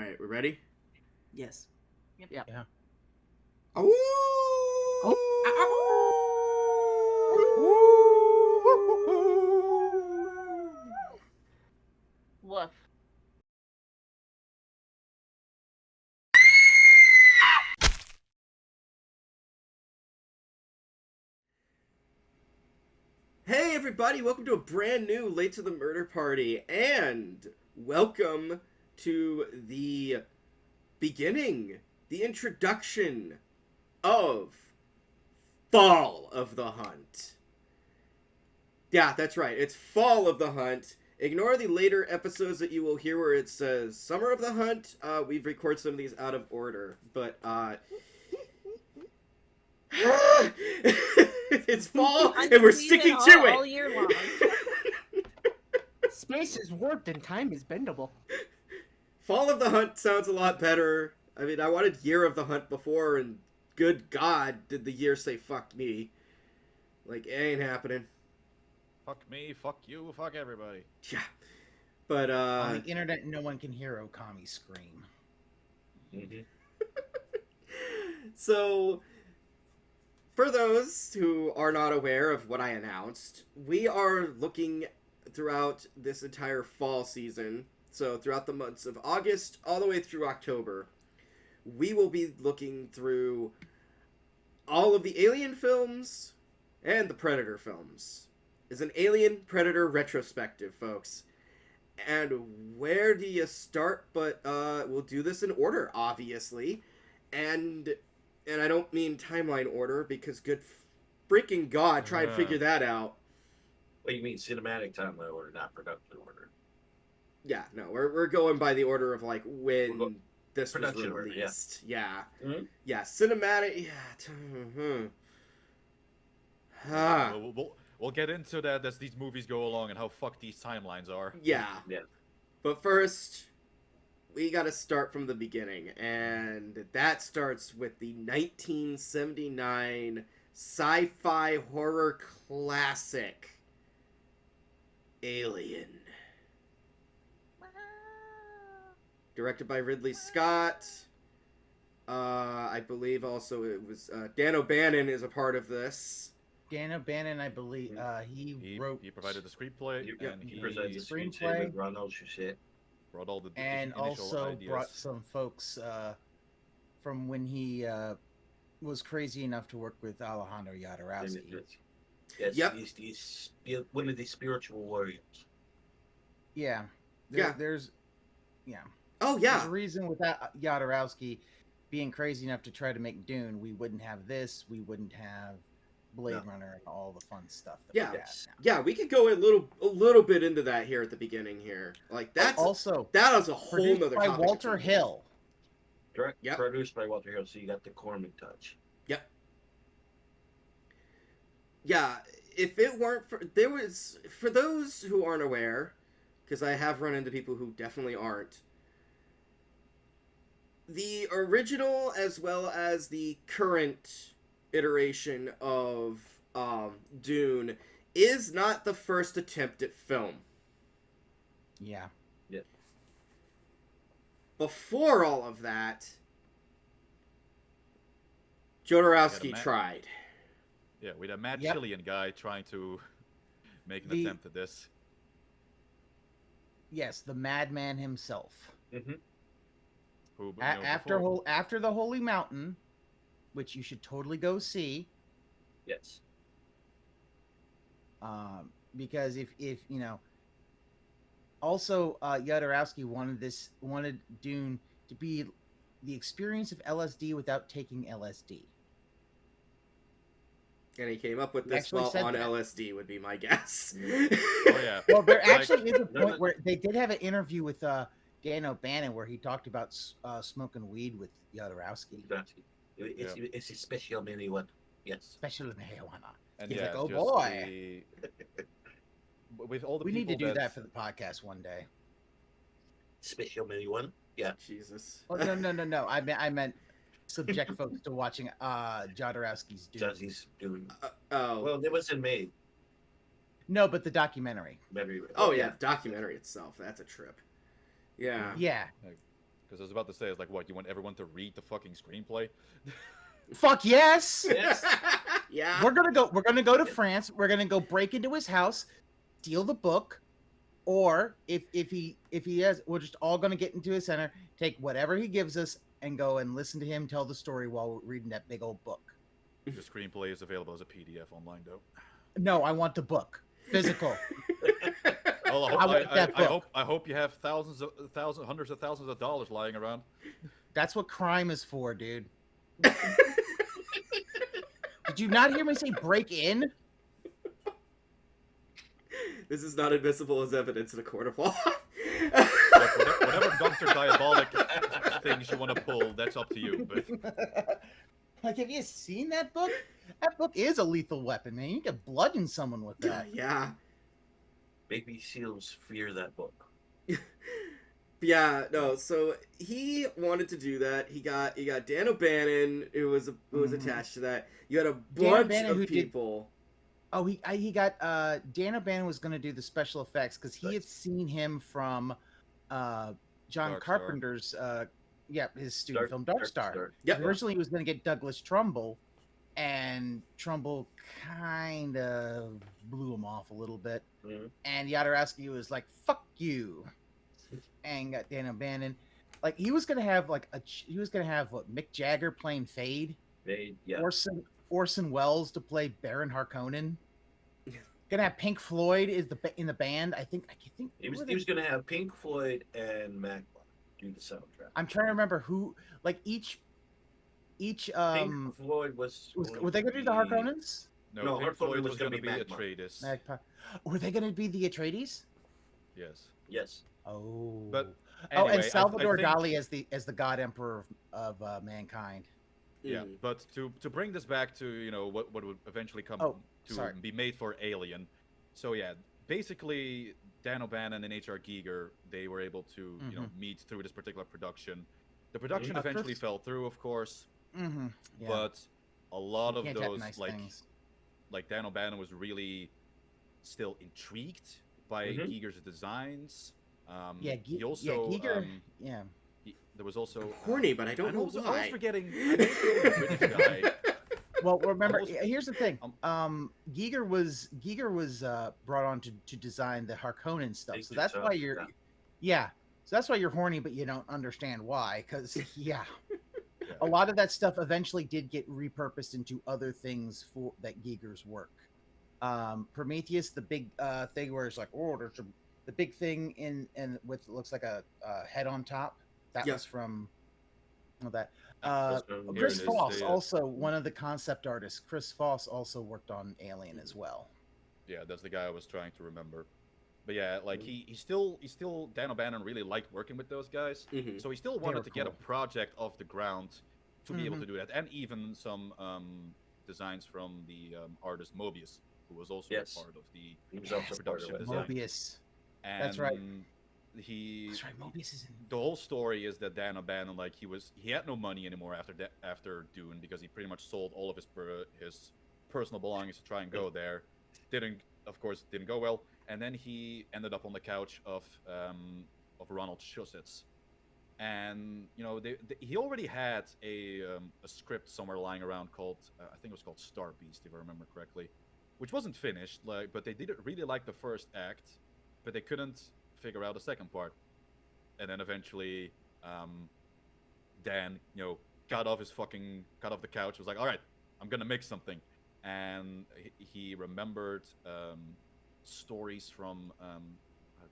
right, we're ready? Yes. Yep. Yeah. Oh! Woof. Hey everybody, welcome to a brand new Late to the Murder Party, and welcome to the beginning, the introduction of Fall of the Hunt. Yeah, that's right, it's Fall of the Hunt. Ignore the later episodes that you will hear where it says Summer of the Hunt. We've recorded some of these out of order, but it's fall and we're sticking to it all year long. Space is warped and time is bendable. Fall of the Hunt sounds a lot better. I mean, I wanted Year of the Hunt before, and good God, did the year say fuck me. Like, it ain't happening. Fuck me, fuck you, fuck everybody. Yeah. But, On the internet, no one can hear Ookami scream. Mm-hmm. So, for those who are not aware of what I announced, we are looking throughout this entire fall season, so throughout the months of August all the way through October, we will be looking through all of the Alien films and the Predator films. It's an Alien Predator retrospective, folks. And where do you start? But we'll do this in order, obviously. And I don't mean timeline order, because good freaking God, try and figure that out. Well, you mean cinematic timeline order, not production order. Yeah, no, we're going by the order of, like, when this was production order, released. Yeah. Mm-hmm. Yeah, cinematic, yeah. We'll get into that as these movies go along and how fucked these timelines are. Yeah. Yeah. But first, we gotta start from the beginning, and that starts with the 1979 sci-fi horror classic, Alien. Directed by Ridley Scott. I believe also it was Dan O'Bannon is a part of this. Dan O'Bannon, I believe, he wrote... He provided the screenplay, and he presented the screenplay with Ronald Shusett. Brought all the and initial also ideas. brought some folks from when he was crazy enough to work with Alejandro Jodorowsky. Yes, Yep. he's one of the spiritual warriors. Yeah. Yeah. There's... Yeah. Oh, There's yeah. a reason without Jodorowsky being crazy enough to try to make Dune, we wouldn't have this, we wouldn't have Blade Runner and all the fun stuff that we have now. Yeah, we could go a little bit into that here at the beginning here. Like, that's also that is a whole nother by topic. Walter Hill. Correct. Yep. Produced by Walter Hill, so you got the Corman touch. Yep. Yeah, if it weren't for for those who aren't aware, because I have run into people who definitely aren't. The original as well as the current iteration of Dune is not the first attempt at film. Yeah. Yeah. Before all of that, Jodorowsky tried. Yeah, with a mad Yep. Chilean guy trying to make an The- attempt at this. Yes, the madman himself. Mm-hmm. Who, After the Holy Mountain, which you should totally go see. Yes. Because if you know, also Jodorowsky wanted Dune to be the experience of LSD without taking LSD. And he came up with He this actually while said on that. LSD would be my guess. Oh yeah. Well, there Like- actually is a point where they did have an interview with Dan O'Bannon where he talked about smoking weed with Jodorowsky. Exactly. It's a special mini one. Yes. Special marijuana. And He's yeah, like, oh just boy. With all the We need to people do that for the podcast one day. Special mini one. Yeah. Jesus. Oh, no. I meant subject folks to watching Jodorowsky's Dune. Does he's doing. Oh. Well, it wasn't made. No, but the documentary. Very. Oh yeah, the documentary itself. That's a trip. Yeah. Yeah. Because I was about to say, it's like, what, you want everyone to read the fucking screenplay? Fuck yes. Yes. Yeah. We're gonna go to France. We're gonna go break into his house, steal the book, or if he has, we're just all gonna get into his center, take whatever he gives us, and go and listen to him tell the story while we're reading that big old book. The screenplay is available as a PDF online, though. No, I want the book, physical. Well, I want that book. I hope you have hundreds of thousands of dollars lying around. That's what crime is for, dude. Did you not hear me say break in? This is not admissible as evidence in a court of law. Look, whatever Dr. Diabolic things you want to pull, that's up to you. But Like, have you seen that book? That book is a lethal weapon, man. You can bludgeon someone with that. Yeah. Baby seals fear that book. Yeah, no, so he wanted to do that. He got Dan O'Bannon who was attached to that. You had a bunch O'Bannon, of who did- people. Oh, he got Dan O'Bannon was going to do the special effects because he had seen him from John Dark Star. Carpenter's his student film Dark Star. Yep. Originally, he was going to get Douglas Trumbull, and Trumbull kind of blew him off a little bit. Mm-hmm. And Jodorowsky was like, "Fuck you," and got Dan O'Bannon. Like he was gonna have what Mick Jagger playing Fade, Yeah. Orson Welles to play Baron Harkonnen. Gonna have Pink Floyd in the band. I think He was going to have Pink Floyd and Magma do the soundtrack. I'm trying to remember who, like each Pink Floyd was were they gonna do the Harkonnens? no, Pink Pink Floyd Floyd was was gonna going to be be Magma. Atreides. Magpie. Were they gonna be the Atreides? Yes. Yes. Oh, But and anyway, Salvador I think, Dali as the God Emperor of mankind. Yeah, Mm. but to bring this back to what would eventually come to sorry. be made for Alien. So yeah, basically Dan O'Bannon and H.R. Giger, they were able to meet through this particular production. The production eventually Chris- fell through, of course, Mm-hmm. Yeah. but a lot You of can't have those nice like things. Dan O'Bannon was really still intrigued by Mhm. Giger's designs. Giger. He also Yeah. there was also Horny, but I don't know I was why. forgetting I know the British guy. Well, remember, Almost- here's the thing. Giger was brought on to design the Harkonnen stuff, so that's why you're, so that's why you're horny, but you don't understand why, because a lot of that stuff eventually did get repurposed into other things for that Giger's work. Prometheus, the big thing where it's like, oh, there's the big thing in with looks like a head on top. That was from that. Chris it is, Foss, the, also one of the concept artists. Chris Foss also worked on Alien as well. Yeah, that's the guy I was trying to remember. But yeah, like he still Dan O'Bannon really liked working with those guys, Mhm. so he still were wanted to get a cool. project off the ground to be able to do that, and even some designs from the artist Mobius, who was also Yes. a part of the He was also part of production it. design. Mobius. And That's right. He That's right. Mobius is in. the whole story is that Dan O'Bannon, like he had no money anymore after Dune, because he pretty much sold all of his personal belongings to try and go there. Didn't go well, and then he ended up on the couch of Ronald Shusett. And he already had a script somewhere lying around called I think it was called Star Beast, if I remember correctly, which wasn't finished. But they didn't really like the first act, but they couldn't figure out the second part. And then eventually, Dan got off the couch. Was like, all right, I'm gonna make something, and he remembered stories from oh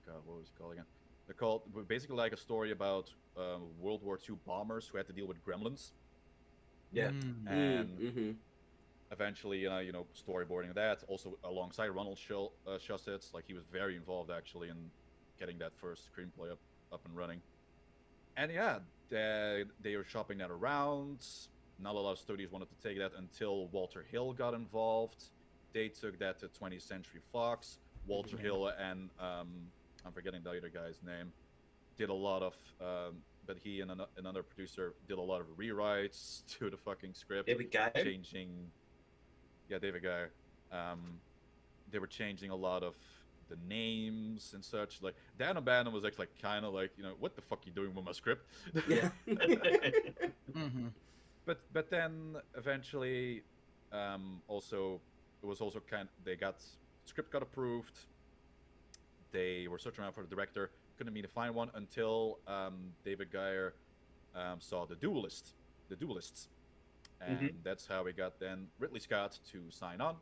god, what was it called again? They're called basically like a story about World War II bombers who had to deal with gremlins. Yeah. And Mhm. eventually, storyboarding that also alongside Ronald Shusett. Like he was very involved actually in getting that first screenplay up and running. And yeah, they were shopping that around. Not a lot of studios wanted to take that until Walter Hill got involved. They took that to 20th Century Fox. Walter Hill and I'm forgetting the other guy's name, did a lot of, but he and another producer did a lot of rewrites to the fucking script. David Geyer? David Geyer. They were changing a lot of the names and such. Like Dan O'Bannon was actually kind of like, what the fuck you doing with my script? Yeah. Mm-hmm. But then eventually, also it was also script got approved. They were searching around for the director, couldn't meet a fine one until David Geyer saw the Duelists, and that's how we got then Ridley Scott to sign on.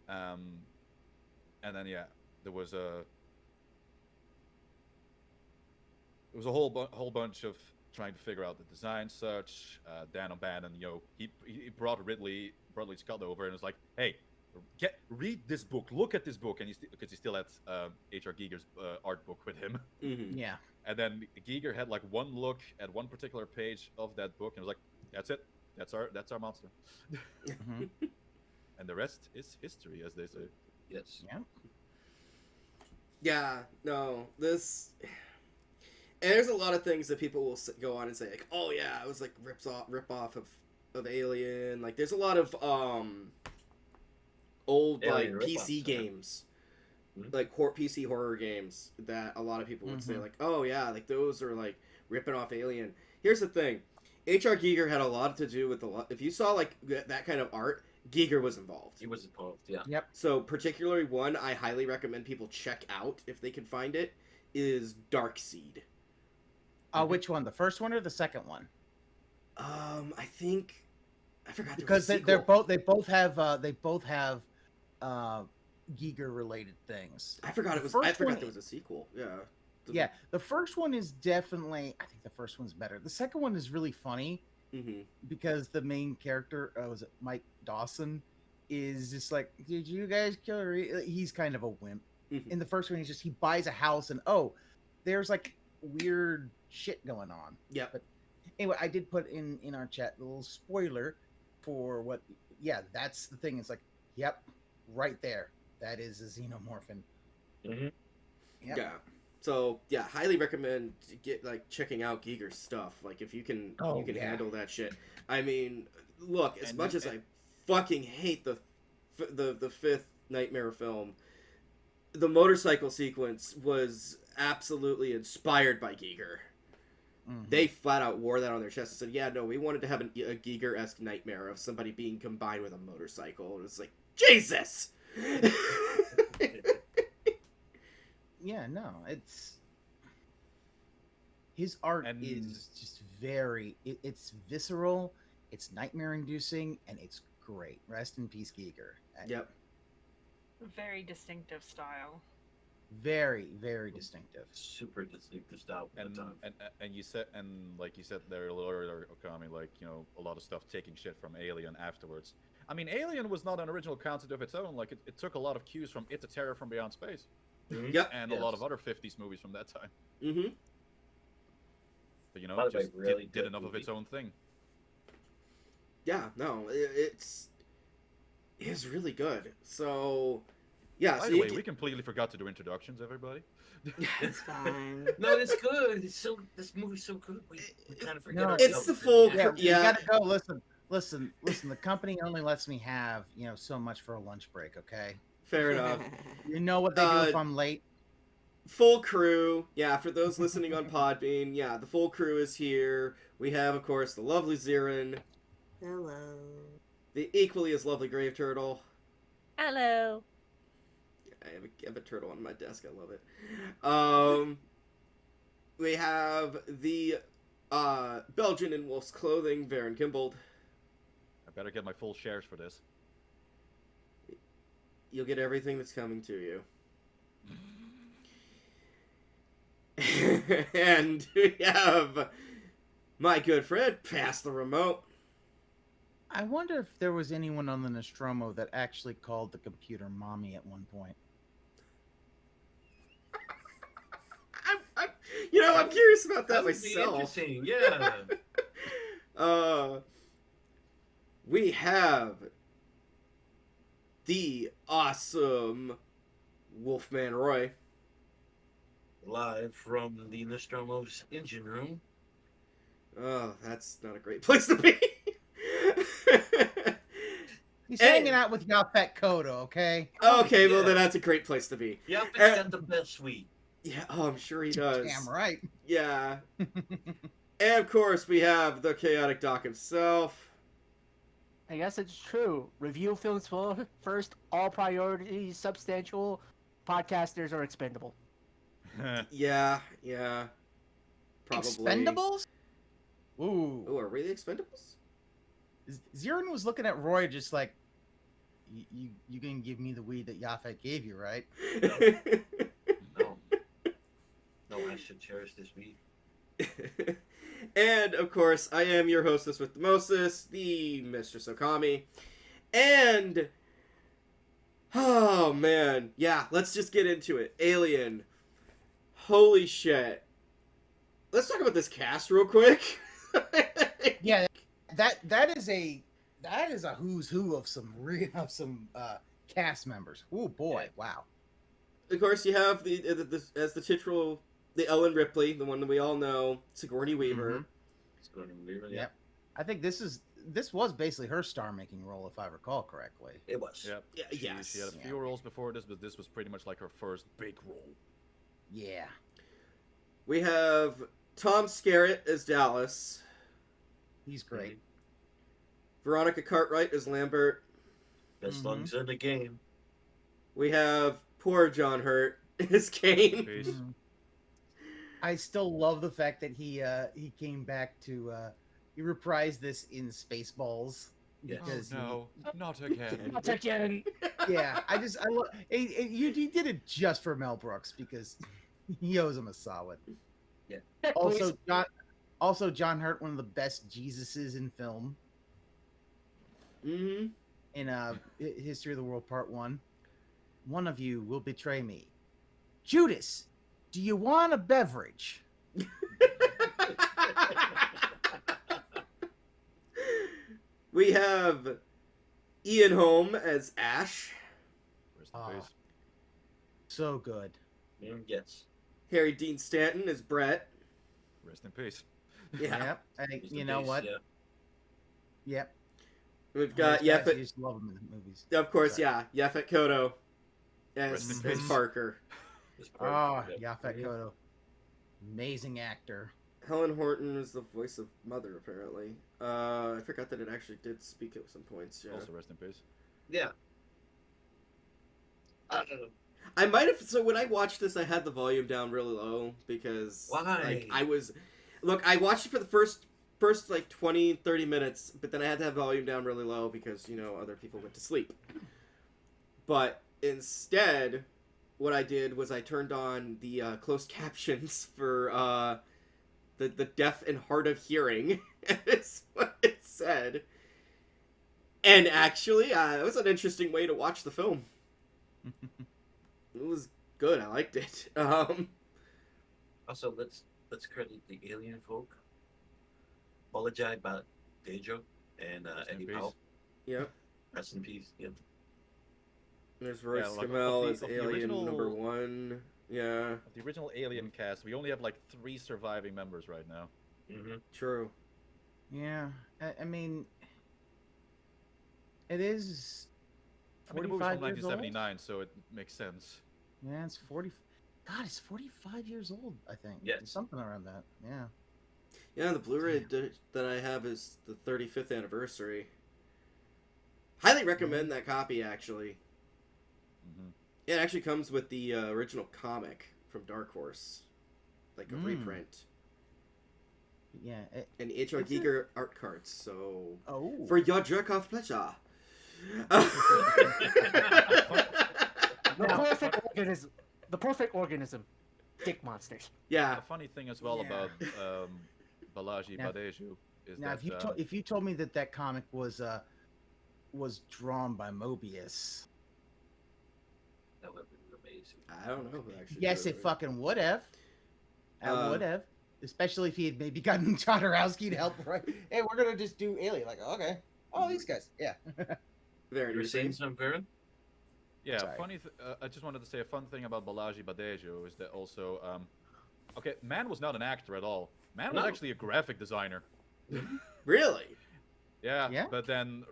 And then there was a whole bunch of trying to figure out the design, such. Dan O'Bannon, he brought Ridley Scott over and was like, "Hey, read this book, look at this book," and because he still had H.R. Giger's art book with him. Mm-hmm. Yeah. And then Giger had like one look at one particular page of that book and was like, "That's it. That's our monster." Mm-hmm. And the rest is history, as they say. Yes. Yeah. Yeah, no, this... And there's a lot of things that people will go on and say, like, oh yeah, it was like rip off of Alien. Like, there's a lot of old Alien like PC rip-offs, yeah. games, Mhm. like PC horror games that a lot of people would say, like, oh yeah, like those are like ripping off Alien. Here's the thing, H.R. Giger had a lot to do with if you saw like that kind of art, Giger was involved. He was involved, yeah. Yep. So particularly one I highly recommend people check out if they can find it is Darkseid. Which one? The first one or the second one? I think I forgot Because there was a they sequel. both have Giger related things. I forgot the I first forgot one- there was a sequel. Yeah. Yeah, the first one is definitely. I think the first one's better. The second one is really funny Mm-hmm. because the main character, was it Mike Dawson, is just like, "Did you guys kill her?" He's kind of a wimp. Mhm. In the first one, he buys a house and there's like weird shit going on. Yep. But anyway, I did put in our chat a little spoiler for what. Yeah, that's the thing. It's like, yep, right there. That is a xenomorphin. Mm-hmm. Yep. Yeah. So yeah, highly recommend checking out Giger's stuff. Like if you can handle that shit. I mean, look, as much as I fucking hate the fifth Nightmare film, the motorcycle sequence was absolutely inspired by Giger. Mhm. They flat out wore that on their chest and said, "Yeah, no, we wanted to have a Giger-esque nightmare of somebody being combined with a motorcycle." And it's like, Jesus. Yeah, no, it's his art And- is just very. It's visceral, it's nightmare inducing, and it's great. Rest in peace, Giger. Yep. Very distinctive style. Very, very distinctive. Super distinctive style at And the time. and you said like you said there a little earlier, Okami, like a lot of stuff taking shit from Alien afterwards. I mean, Alien was not an original concept of its own. Like it took a lot of cues from It, the Terror from Beyond Space, Mhm. Yep. and a lot of other '50s movies from that time. Mm-hmm. But By the way, just really did good enough of movie. its own thing. Yeah, no, it's really good. So, yeah. By so the you way, can- we completely forgot to do introductions, everybody. It's fine. No, it's good. This movie's so good. We kind of forget No, ourselves. it's the full Yeah, Yeah. you gotta go. Listen. The company only lets me have so much for a lunch break. Okay, Fair enough. you know what they do if I'm late. Full crew. Yeah, for those listening on Podbean, yeah, the full crew is here. We have, of course, the lovely Xeiren, Hello. the equally as lovely Graveturtle. Hello. I have a turtle on my desk. I love it. We have the Belgian in wolf's clothing, Varren Kimbold. I better get my full shares for this. You'll get everything that's coming to you. And we have my good friend, pass the remote. I wonder if there was anyone on the Nostromo that actually called the computer mommy at one point. I'm curious about that That would be myself. interesting. Yeah. We have the awesome Wolfman Roy. Live from the Nostromo's engine room. Oh, that's not a great place to be. He's And- hanging out with Yaphet Kodo, okay? Okay, well Yeah. then that's a great place to be. Yeah, it's got the best suite. Yeah, oh, I'm sure he does. Damn right. Yeah. And of course, we have the chaotic Doc himself. I guess it's true. Review films first, all priorities substantial. Podcasters are expendable. Yeah. Probably. Expendables? Ooh. Oh, are we the Expendables? Xeiren was looking at Roy just like, you gonna give me the weed that Yaphet gave you, right? No. No, I should cherish this weed. And of course, I am your hostess with the mostest, the Mistress Ookami. And oh man, yeah, let's just get into it. Alien. Holy shit. Let's talk about this cast real quick. Yeah, that is a who's who of some cast members. Oh boy, wow. Of course, you have the as the titular, the Ellen Ripley, the one that we all know, Sigourney Weaver. Mhm. It's going to be really. Yep. I think this was basically her star-making role, if I recall correctly. It was. Yep. Yeah, yes. She had a few roles before this, but this was pretty much like her first big role. Yeah. We have Tom Skerritt as Dallas, He's great. Veronica Cartwright as Lambert. Best lungs in the game. We have poor John Hurt as Kane. Peace. Mhm. I still love the fact that he came back to he reprised this in Spaceballs Yes. because Oh, no, not again. Not again. I love he did it just for Mel Brooks because he owes him a solid. Also John Hurt, one of the best Jesuses in film Mm-hmm. in History of the World Part 1. One of you will betray me. Judas, do you want a beverage? We have Ian Holm as Ash, Rest in Ah. peace. So good. Yes. Harry Dean Stanton as Brett. Rest in peace. Yeah. Yep. And He's the you know base, what? Yeah. Yep. We've got Those guys, you Yaphet. just love them in the movies. Of course, Sorry. yeah. Yaphet Kodo Rest as in peace. Parker. It's part Oh, of it. Yaphet Kodo. Amazing actor. Helen Horton is the voice of Mother, apparently. I forgot that it actually did speak at some points. Yeah. Also, rest in peace. Yeah. I might have. So when I watched this, I had the volume down really low because Why? like I was. Look, I watched it for the first like 20, 30 minutes, but then I had to have volume down really low because other people went to sleep. But instead, what I did was I turned on the closed captions for the deaf and hard of hearing. Is what it said. And actually, it was an interesting way to watch the film. It was good. I liked it. Also, let's credit the alien folk. Apologize about Dejo and Rest in Eddie peace. Powell. Yep. Rest in peace. Yep. There's Roy Yeah, like, Scammell of as the Alien original- number 1. Yeah, Of the original Alien cast, we only have like 3 surviving members right now. Mm-hmm. true. Yeah. I mean, it is I mean, the movie's 45 from years old. 1979, so it makes sense. Yeah, it's 40. God, it's 45 years old, I think. Yes. Something around that. Yeah. Yeah, the Blu-ray that I have is the 35th anniversary. Highly recommend that copy, actually. Hmm. It actually comes with the original comic from Dark Horse, like a reprint, Yeah. and H.R. Is it? Giger art cards. So Oh. for your jerk-off pleasure. The perfect organism. The perfect organism. Dick monsters. Yeah. A funny thing as well Yeah. about Balaji Now- Badeju is Now, that if you told me that comic was drawn by Mobius, That would be amazing. I don't know who actually. yes, did it fucking would have. Would have. Especially if he had maybe gotten Jodorowsky to help write. Hey, we're gonna just do Alien. Like, okay. Oh, these guys. Yeah. Very You were saying interesting. something, Varren? yeah, Sorry. I just wanted to say a fun thing about Balaji Badeju is that also, okay, man was not an actor at all. Man was No. actually a graphic designer. Really? Yeah. But then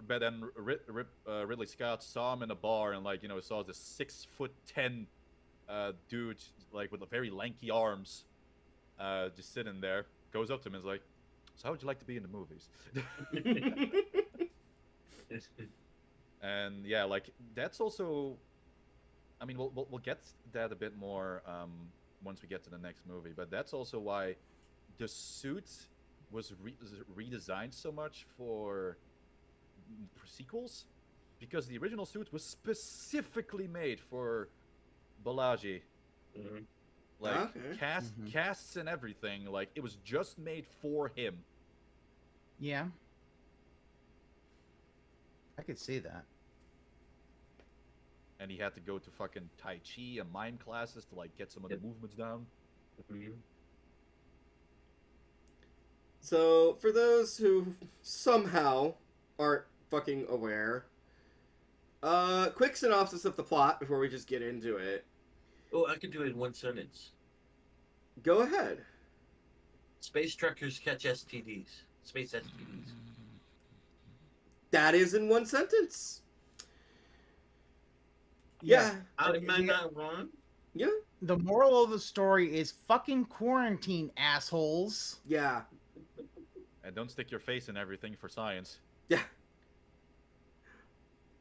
Ridley Scott saw him in a bar and like saw this 6'10" dude like with very lanky arms, just sitting there. Goes up to him and is like, "So how would you like to be in the movies?" And yeah, like that's also, I mean, we'll get that a bit more once we get to the next movie. But that's also why the suit was redesigned so much for sequels, because the original suit was specifically made for Balaji. Mhm. Like Okay. casts and everything, like it was just made for him. Yeah. I could see that. And he had to go to fucking Tai Chi and mime classes to like get some of the movements down. Mhm. So, for those who somehow aren't fucking aware, quick synopsis of the plot before we just get into it. Oh, I could do it in one sentence. Go ahead. Space truckers catch STDs. Space STDs. That is in one sentence. Yeah. Am I not wrong? Yeah. The moral of the story is fucking quarantine, assholes. Yeah. And don't stick your face in everything for science. Yeah.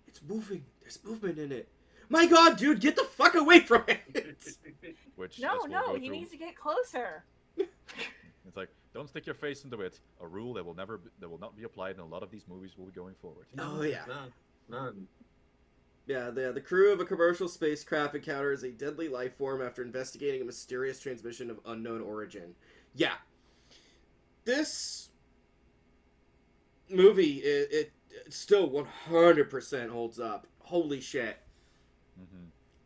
It's moving. There's movement in it. My god, dude, get the fuck away from it! Which No, as we'll no, go he through, needs to get closer. it's like, don't stick your face into it. A rule that will not be applied in a lot of these movies will be going forward. Oh, yeah. None. Yeah, the crew of a commercial spacecraft encounters a deadly life form after investigating a mysterious transmission of unknown origin. Yeah. This movie, it still 100% holds up. Holy shit.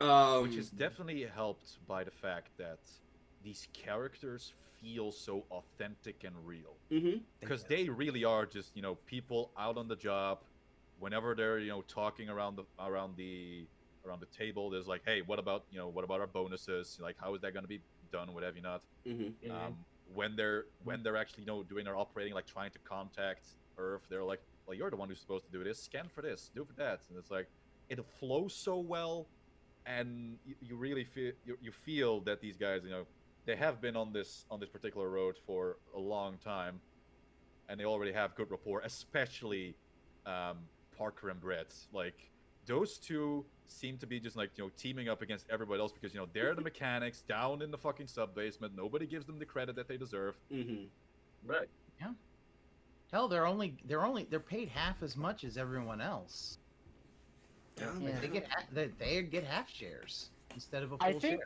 Which is definitely helped by the fact that these characters feel so authentic and real. Because they really are just, people out on the job. Whenever they're, talking around the table, there's like, hey, what about our bonuses? Like, how is that going to be done? What have you not? When they're actually, doing their operating, like trying to contact Earth, they're like, well, you're the one who's supposed to do this. Scan for this, do for that, and it's like, it flows so well, and you really feel that these guys, they have been on this particular road for a long time, and they already have good rapport, especially Parker and Brett. Like, those two seem to be just like, teaming up against everybody else because, they're the mechanics down in the fucking sub-basement. Nobody gives them the credit that they deserve. Right. Yeah. Hell, they're paid half as much as everyone else. Yeah. They get half shares instead of a full share.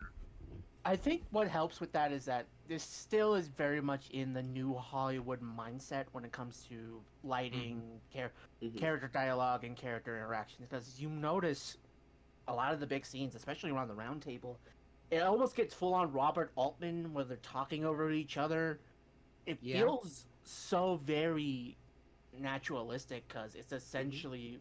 I think what helps with that is that this still is very much in the new Hollywood mindset when it comes to lighting, character dialogue, and character interactions. Because you notice a lot of the big scenes, especially around the round table, it almost gets full on Robert Altman where they're talking over each other. It feels so very naturalistic because it's essentially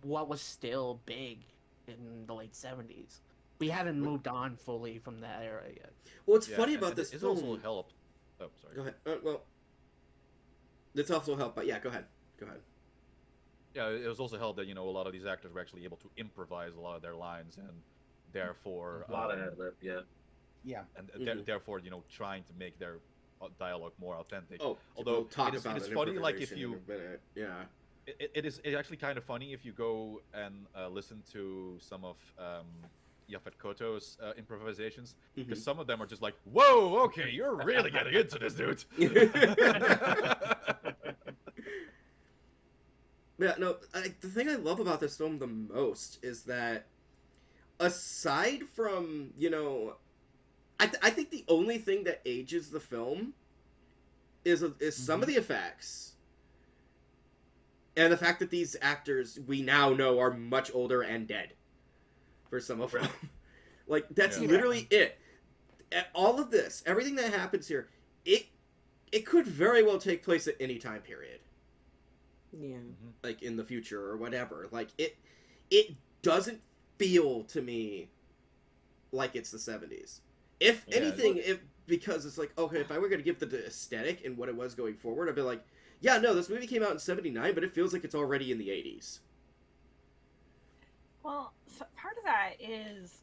what was still big in the late 70s. We haven't moved on fully from that era yet. Well, what's funny about this it's film... also helped. Oh, sorry. Go ahead. Well, it's also helped, but yeah, go ahead. Yeah, it was also helped that, a lot of these actors were actually able to improvise a lot of their lines, and therefore... A lot of ad lib, yeah. Yeah. And therefore, trying to make their dialogue more authentic. Oh, although we'll talk it is, about it is funny, like if you... Yeah. It's actually kind of funny if you go and listen to some of Yaphet Kotto's improvisations, because some of them are just like, whoa, okay, you're really getting into this, dude. Yeah, no, the thing I love about this film the most is that, aside from, I think the only thing that ages the film is some of the effects. And the fact that these actors we now know are much older and dead. For some of them. Like, that's literally it. All of this, everything that happens here, it could very well take place at any time period. Yeah. Like, in the future or whatever. Like, it doesn't feel to me like it's the 70s. If anything, because it's like, okay, if I were going to give the aesthetic and what it was going forward, I'd be like, yeah, no, this movie came out in 79, but it feels like it's already in the 80s. Well, so part of that is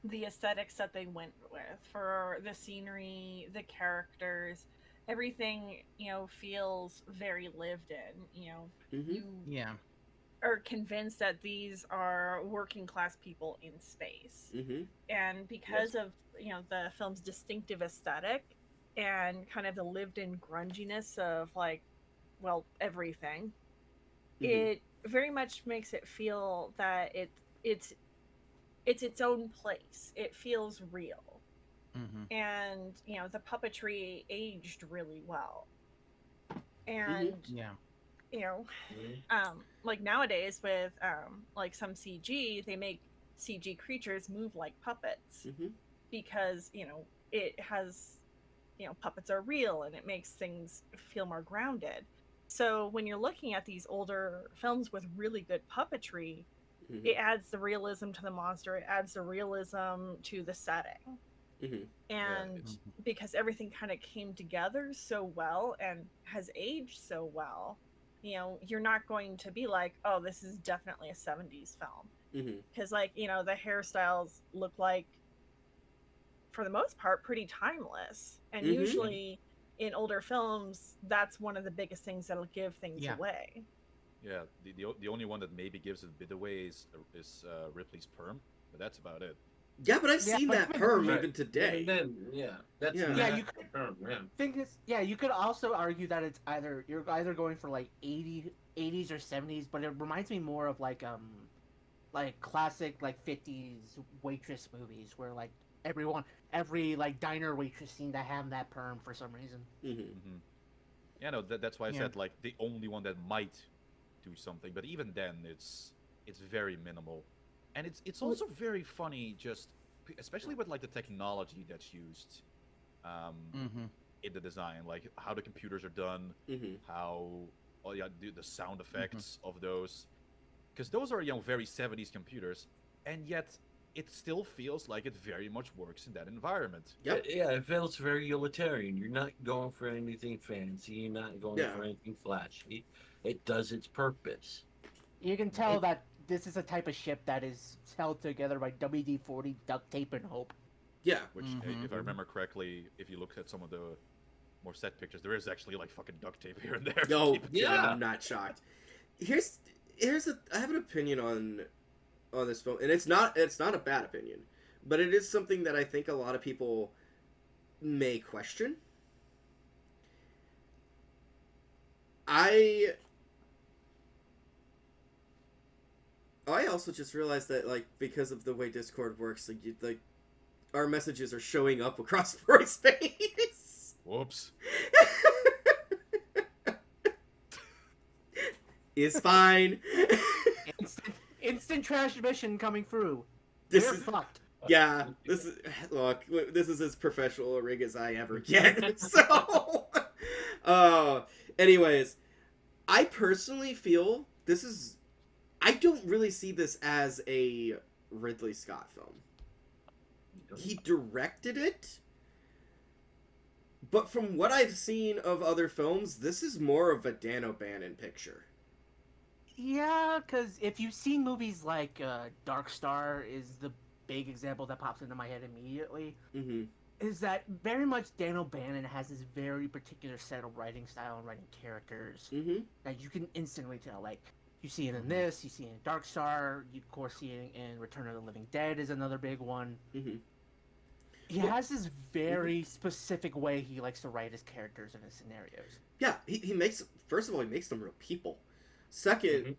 the aesthetics that they went with for the scenery, the characters, everything, feels very lived in. You Yeah. are convinced that these are working class people in space. And because of, the film's distinctive aesthetic and kind of the lived in grunginess of everything, it very much makes it feel that it's its own place. It feels real. And the puppetry aged really well. And like nowadays with like some CG, they make CG creatures move like puppets because it has puppets are real and it makes things feel more grounded. So when you're looking at these older films with really good puppetry, it adds the realism to the monster, it adds the realism to the setting. And because everything kind of came together so well and has aged so well, you're not going to be like, oh, this is definitely a 70s film. Because the hairstyles look like, for the most part, pretty timeless. And usually in older films, that's one of the biggest things that'll give things away. Yeah, the only one that maybe gives it a bit away is Ripley's perm, but that's about it. Yeah, but I've seen that perm even today. And then, that's you could perm. You could also argue that you're either going for like 80s or 70s, but it reminds me more of like classic like 50s waitress movies where like every like diner waitress seemed to have that perm for some reason. Yeah, no, that's why I said like the only one that might do something, but even then it's very minimal. And it's also very funny, just especially with like the technology that's used in the design, like how the computers are done, how the sound effects of those, because those are very 70s computers, and yet it still feels like it very much works in that environment. Yeah, it feels very utilitarian. You're not going for anything fancy. You're not going for anything flashy. It does its purpose. You can tell that this is a type of ship that is held together by WD-40 duct tape and hope. Yeah. Which, if I remember correctly, if you look at some of the more set pictures, there is actually like fucking duct tape here and there. No, I'm not shocked. I have an opinion on this film, and it's not a bad opinion, but it is something that I think a lot of people may question. I also just realized that, like, because of the way Discord works, like our messages are showing up across voice space. Whoops. It's fine. Instant transmission coming through. We're fucked. Yeah, this is as professional a rig as I ever get. So, anyways, I personally feel I don't really see this as a Ridley Scott film. He directed it, but from what I've seen of other films, this is more of a Dan O'Bannon picture. Yeah, because if you've seen movies like Dark Star is the big example that pops into my head immediately, is that very much Dan O'Bannon has this very particular set of writing style and writing characters that you can instantly tell. Like, you see it in this, you see it in Dark Star, you of course see it in Return of the Living Dead is another big one. He has this very specific way he likes to write his characters and his scenarios. Yeah, he makes them real people. Second,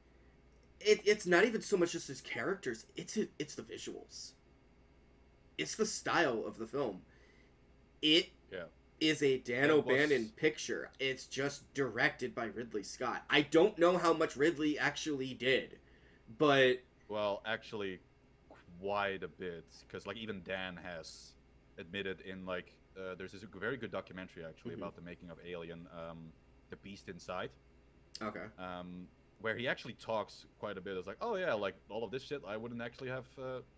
it's not even so much just his characters, it's the visuals. It's the style of the film. It is a Dan O'Bannon picture. It's just directed by Ridley Scott. I don't know how much Ridley actually did, but... Well, actually, quite a bit. Because, like, even Dan has admitted in, like... there's this very good documentary, actually, about the making of Alien, The Beast Inside. Okay. Where he actually talks quite a bit. It's like, oh yeah, like, all of this shit, I wouldn't actually have...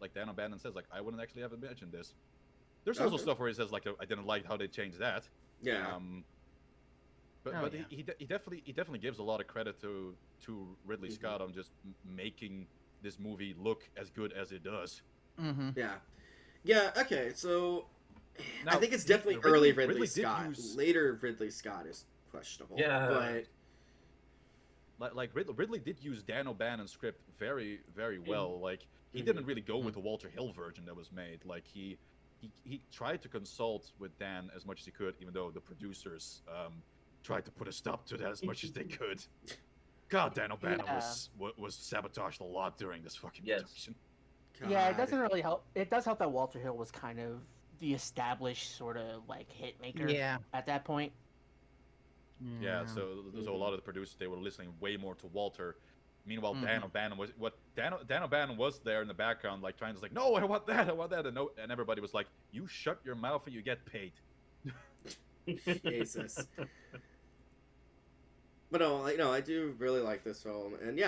like, Dan O'Bannon says, like, I wouldn't actually have imagined this. There's also stuff where he says like, I didn't like how they changed that. Yeah. But he definitely gives a lot of credit to Ridley Scott on just making this movie look as good as it does. Yeah. Okay. So now, I think it's definitely early Ridley Scott. Later Ridley Scott is questionable. Yeah. But like Ridley did use Dan O'Bannon's script very, very well. Like he didn't really go with the Walter Hill version that was made. Like he tried to consult with Dan as much as he could, even though the producers tried to put a stop to that as much as they could. God, Dan O'Bannon was sabotaged a lot during this fucking production. God. Yeah, it doesn't really help. It does help that Walter Hill was kind of the established sort of like hit maker at that point. Yeah, so a lot of the producers, they were listening way more to Walter. Meanwhile, Dan O'Bannon Dan O'Bannon was there in the background, like trying to like, no, I want that, and everybody was like, you shut your mouth and you get paid. Jesus. But no, I do really like this film, and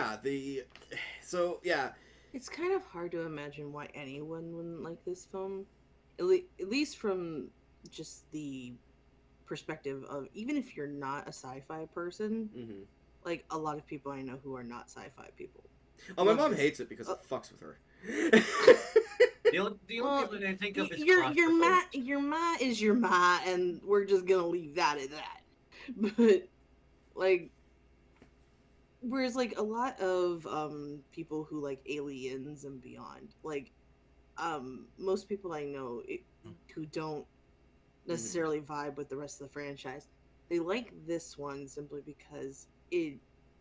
it's kind of hard to imagine why anyone wouldn't like this film, at least from just the perspective of, even if you're not a sci-fi person, like a lot of people I know who are not sci-fi people. Oh, my mom hates it because it fucks with her. The only people I think of is your ma is your ma, and we're just gonna leave that at that. But like, whereas like a lot of people who like Aliens and beyond, like most people I know who don't necessarily vibe with the rest of the franchise, they like this one simply because it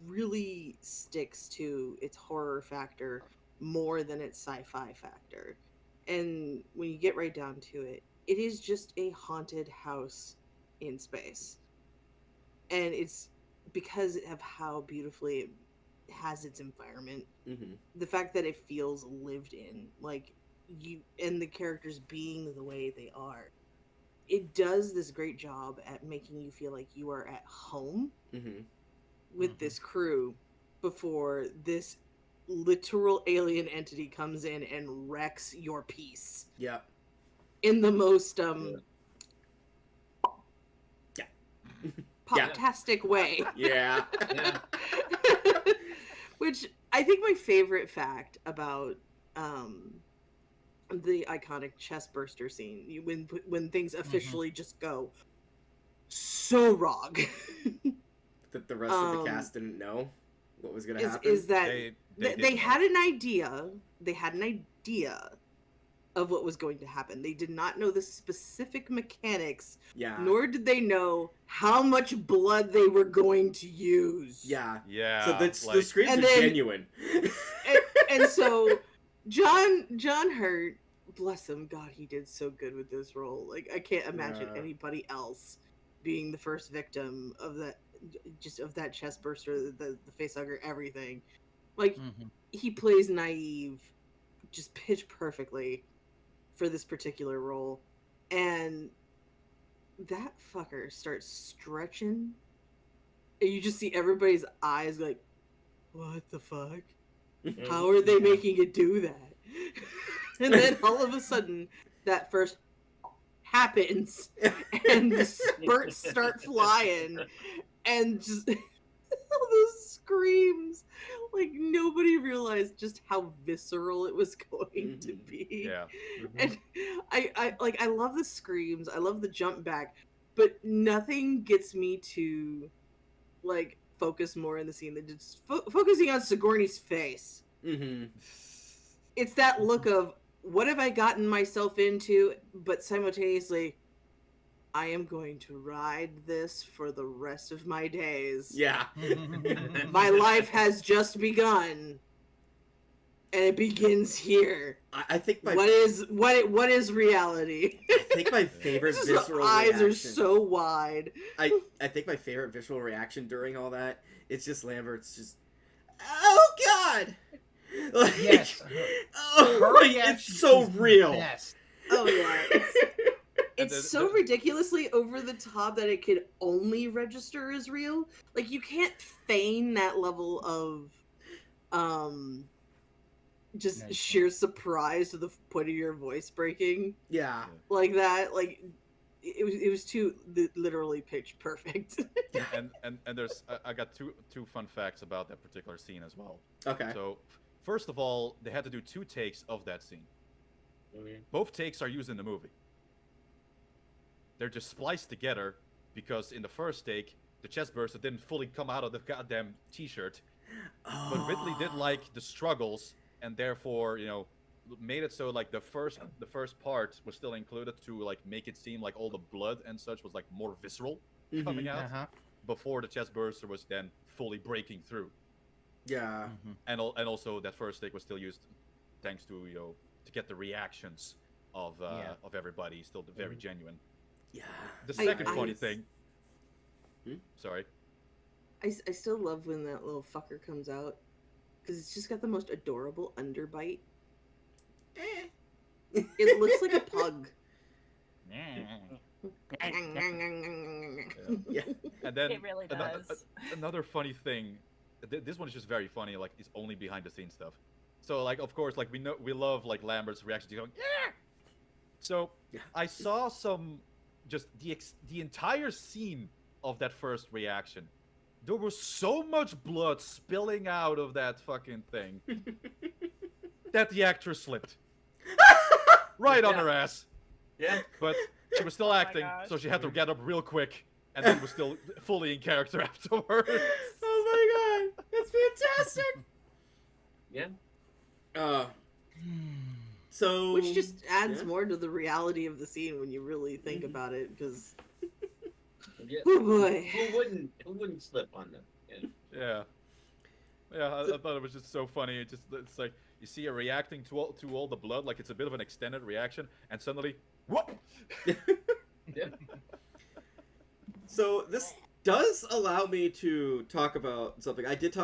really sticks to its horror factor more than its sci-fi factor. And when you get right down to it, it is just a haunted house in space. And it's because of how beautifully it has its environment. The fact that it feels lived in, like you and the characters being the way they are. It does this great job at making you feel like you are at home with this crew before this literal alien entity comes in and wrecks your peace. Yeah. In the most poptastic way. Yeah. Which I think my favorite fact about the iconic chest burster scene, when things officially just go so wrong. That the rest of the cast didn't know what was going to happen. Is that they had an idea. They had an idea of what was going to happen. They did not know the specific mechanics. Yeah. Nor did they know how much blood they were going to use. Yeah. Yeah. So the screams are genuine. and so John Hurt, bless him, God, he did so good with this role. Like, I can't imagine anybody else being the first victim of that, just of that chest burster, the facehugger, everything. Like, he plays naive just pitch perfectly for this particular role. And that fucker starts stretching, and you just see everybody's eyes like, what the fuck? How are they making it do that? And then all of a sudden, that first happens, and the spurts start flying, and just all those screams. Like, nobody realized just how visceral it was going to be. Yeah. And I love the screams, I love the jump back, but nothing gets me to, like, focus more in the scene than just focusing on Sigourney's face. It's that look of, what have I gotten myself into? But simultaneously, I am going to ride this for the rest of my days. Yeah. My life has just begun, and it begins here. I think what is reality? I think my favorite visceral reaction. Eyes are so wide. I think my favorite visual reaction during all that, it's just Lambert's just, oh God. Like, yes. It's so real. Yes. Oh yeah. It's so ridiculously over the top that it could only register as real. Like, you can't feign that level of just Nice. sheer surprise to the point of your voice breaking Yeah. like that. Like it was too literally pitch perfect. And there's I got two fun facts about that particular scene as well. Okay. So first of all, they had to do 2 takes of that scene. Both takes are used in the movie. They're just spliced together because in the first take, the chest burster didn't fully come out of the goddamn t-shirt. But Ridley did like the struggles, and therefore, made it so like the first part was still included to like make it seem like all the blood and such was like more visceral coming out before the chest burster was then fully breaking through. Yeah. And also that first take was still used thanks to to get the reactions of everybody still very genuine. Yeah. The second funny thing. Sorry. I still love when that little fucker comes out because it's just got the most adorable underbite. It looks like a pug. Yeah. And then It really does. Another funny thing, this one is just very funny. Like, it's only behind the scenes stuff. So, like, of course, like we love like Lambert's reaction to going, yeah. So I saw just the entire scene of that first reaction. There was so much blood spilling out of that fucking thing that the actress slipped right on her ass. Yeah. But she was still acting, so she had to get up real quick, and then was still fully in character afterwards. Oh my god, that's fantastic. Yeah. So Which just adds more to the reality of the scene when you really think about it, because oh boy, who wouldn't slip on them? Yeah. I thought it was just so funny. It's like you see her reacting to all the blood, like it's a bit of an extended reaction, and suddenly, whoop. Yeah. So this does allow me to talk about something. I did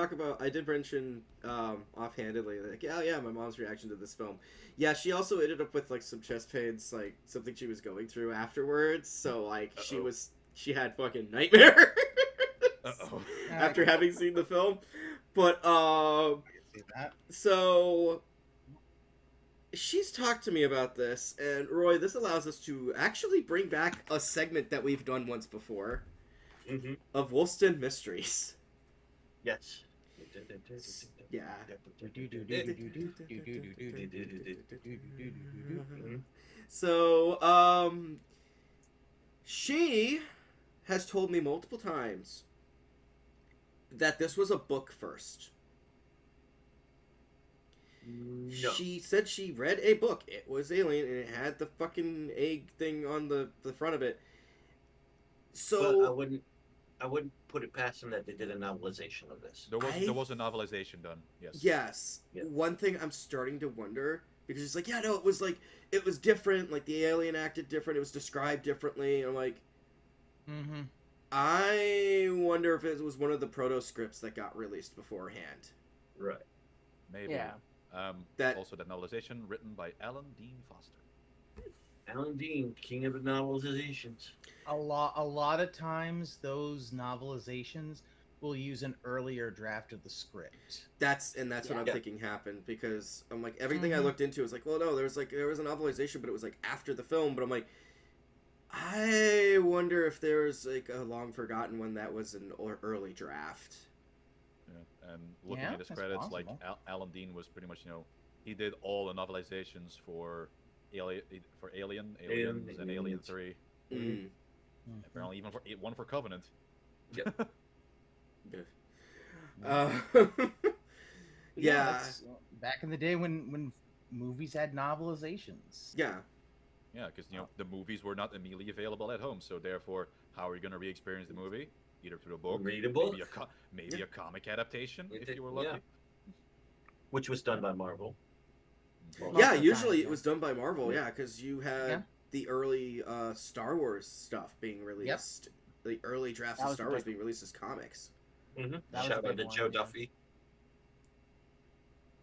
mention offhandedly, like, yeah, my mom's reaction to this film. Yeah, she also ended up with like some chest pains, like something she was going through afterwards. So like she had fucking nightmares after having seen the film. But so she's talked to me about this, and Roy, this allows us to actually bring back a segment that we've done once before. Of Woolston Mysteries. Yes. Yeah. So, she has told me multiple times that this was a book first. No. She said she read a book. It was Alien, and it had the fucking egg thing on the front of it. So but I wouldn't put it past them that they did a novelization of this. There was a novelization done. Yes. Yes. Yeah. One thing I'm starting to wonder, because it's like, yeah, no, it was different. Like the alien acted different. It was described differently. And I'm like, I wonder if it was one of the proto scripts that got released beforehand. Right. Maybe. Yeah. Also, that novelization written by Alan Dean Foster. Alan Dean, king of the novelizations. A lot of times those novelizations will use an earlier draft of the script. That's what I'm thinking happened, because I'm like, everything I looked into was like, well, no, there was a novelization, but it was like after the film. But I'm like, I wonder if there's like a long forgotten one that was an early draft. Yeah, and looking at his credits, possible. Like Alan Dean was pretty much, he did all the novelizations for Aliens, and Alien 3. Apparently, even one for Covenant. Yep. Yeah. Back in the day when movies had novelizations. Yeah. Yeah, because the movies were not immediately available at home, so therefore, how are you going to re-experience the movie? Either through a book, read a book, maybe a comic adaptation if you were lucky. Which was done by Marvel. Yeah, usually it was done by Marvel. Yeah, because you had the early Star Wars stuff being released, the early drafts of Star Wars being released as comics. Shout out to Joe Duffy.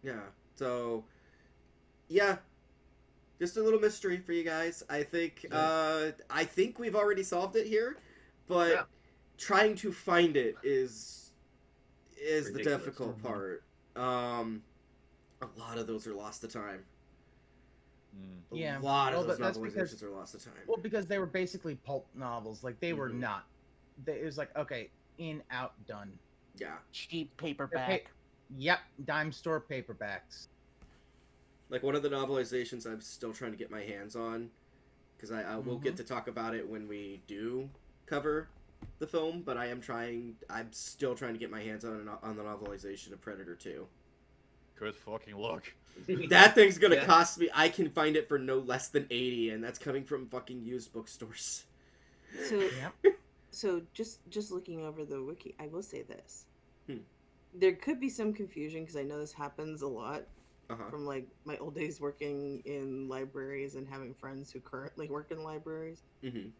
Yeah. So, yeah, just a little mystery for you guys. I think we've already solved it here, but trying to find it is the difficult part. A lot of those are lost to time. Yeah. A lot of those that's novelizations are lost to time. Well, because they were basically pulp novels. Like, they were Mhm. not. It was like, okay, in, out, done. Yeah. Cheap paperback. Yep, dime store paperbacks. Like, one of the novelizations I'm still trying to get my hands on, because I will get to talk about it when we do cover the film, but I'm still trying to get my hands on the novelization of Predator 2. Good fucking luck. That thing's gonna cost me, I can find it for no less than 80, and that's coming from fucking used bookstores. So, so just looking over the wiki, I will say this. There could be some confusion, because I know this happens a lot from, like, my old days working in libraries and having friends who currently work in libraries.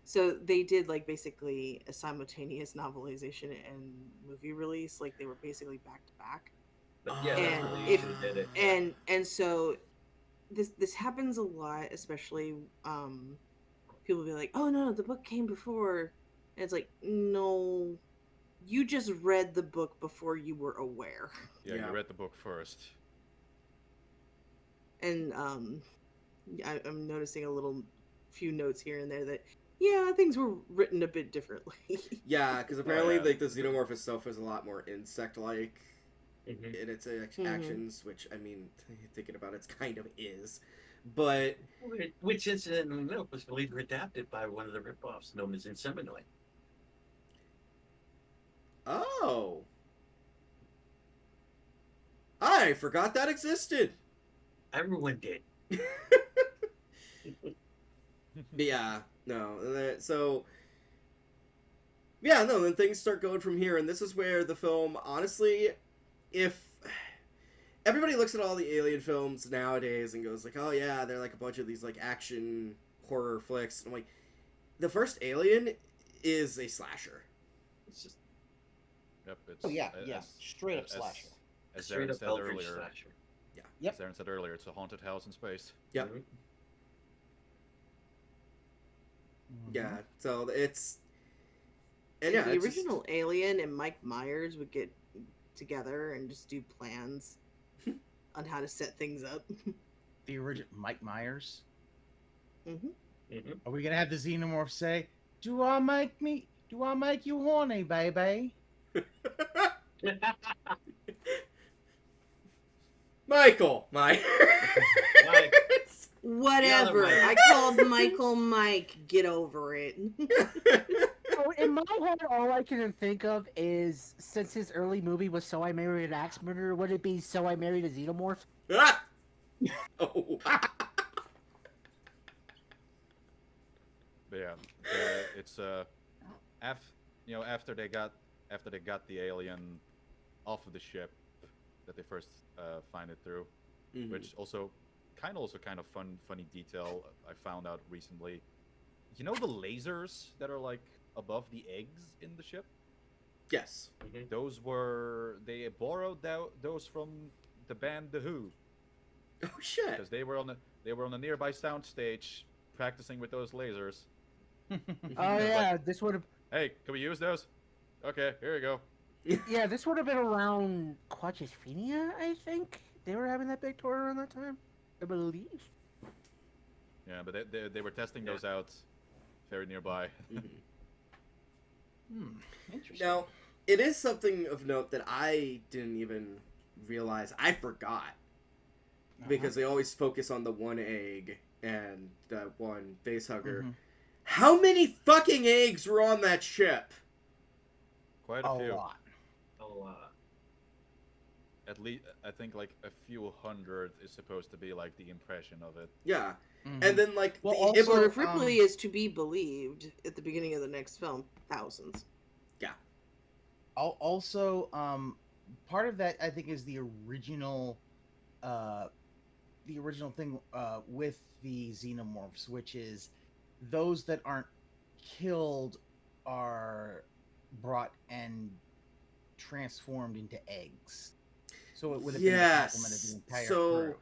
So they did, like, basically a simultaneous novelization and movie release. Like, they were basically back to back. But yeah, that's what they usually did it. And so this happens a lot, especially people be like, oh no, the book came before, and it's like, no, you just read the book before you were aware. Yeah, you read the book first. And I'm noticing a few notes here and there that things were written a bit differently. Yeah, because apparently like the xenomorph itself is a lot more insect-like in its actions, which, I mean, thinking about it, kind of is. But which incidentally was later adapted by one of the ripoffs known as Inseminoid. Oh, I forgot that existed. Everyone did. Yeah, no. So, yeah, no. Then things start going from here, and this is where the film, honestly, if everybody looks at all the Alien films nowadays and goes like, "Oh yeah, they're like a bunch of these like action horror flicks," I'm like, the first Alien is a slasher. It's just straight up slasher. As straight Xeiren up said Eldritch earlier. slasher. Yeah. As Xeiren said earlier, it's a haunted house in space. Yep. Yeah. So it's the original Alien and Mike Myers would get together and just do plans on how to set things up. The original Mike Myers. Mm-hmm. Are we gonna have the xenomorph say, "Do I make you horny, baby"? Michael Myers. Whatever. I called Michael Mike. Get over it. Oh, in my head, all I can think of is, since his early movie was So I Married an Axe Murderer, would it be So I Married a Xenomorph? Oh. But yeah, it's after they got the alien off of the ship that they first find it through, which also kind of funny detail I found out recently. You know the lasers that are like above the eggs in the ship? Yes. Those they borrowed those from the band The Who. Oh shit! Because they were on a nearby soundstage practicing with those lasers. Oh yeah, this would have. Hey, can we use those? Okay, here you go. Yeah, this would have been around Quadrophenia, I think. They were having that big tour around that time, I believe. Yeah, but they were testing those out very nearby. Interesting. Now, it is something of note that I didn't even realize. I forgot. Because they always focus on the one egg and that one facehugger. How many fucking eggs were on that ship? Quite a few. Lot. A lot. At least, I think like a few hundred is supposed to be like the impression of it. Yeah. And then like also, if Ripley is to be believed at the beginning of the next film, thousands. Yeah. Also, part of that I think is the original thing with the xenomorphs, which is those that aren't killed are brought and transformed into eggs. So it would have been the complement of the entire crew.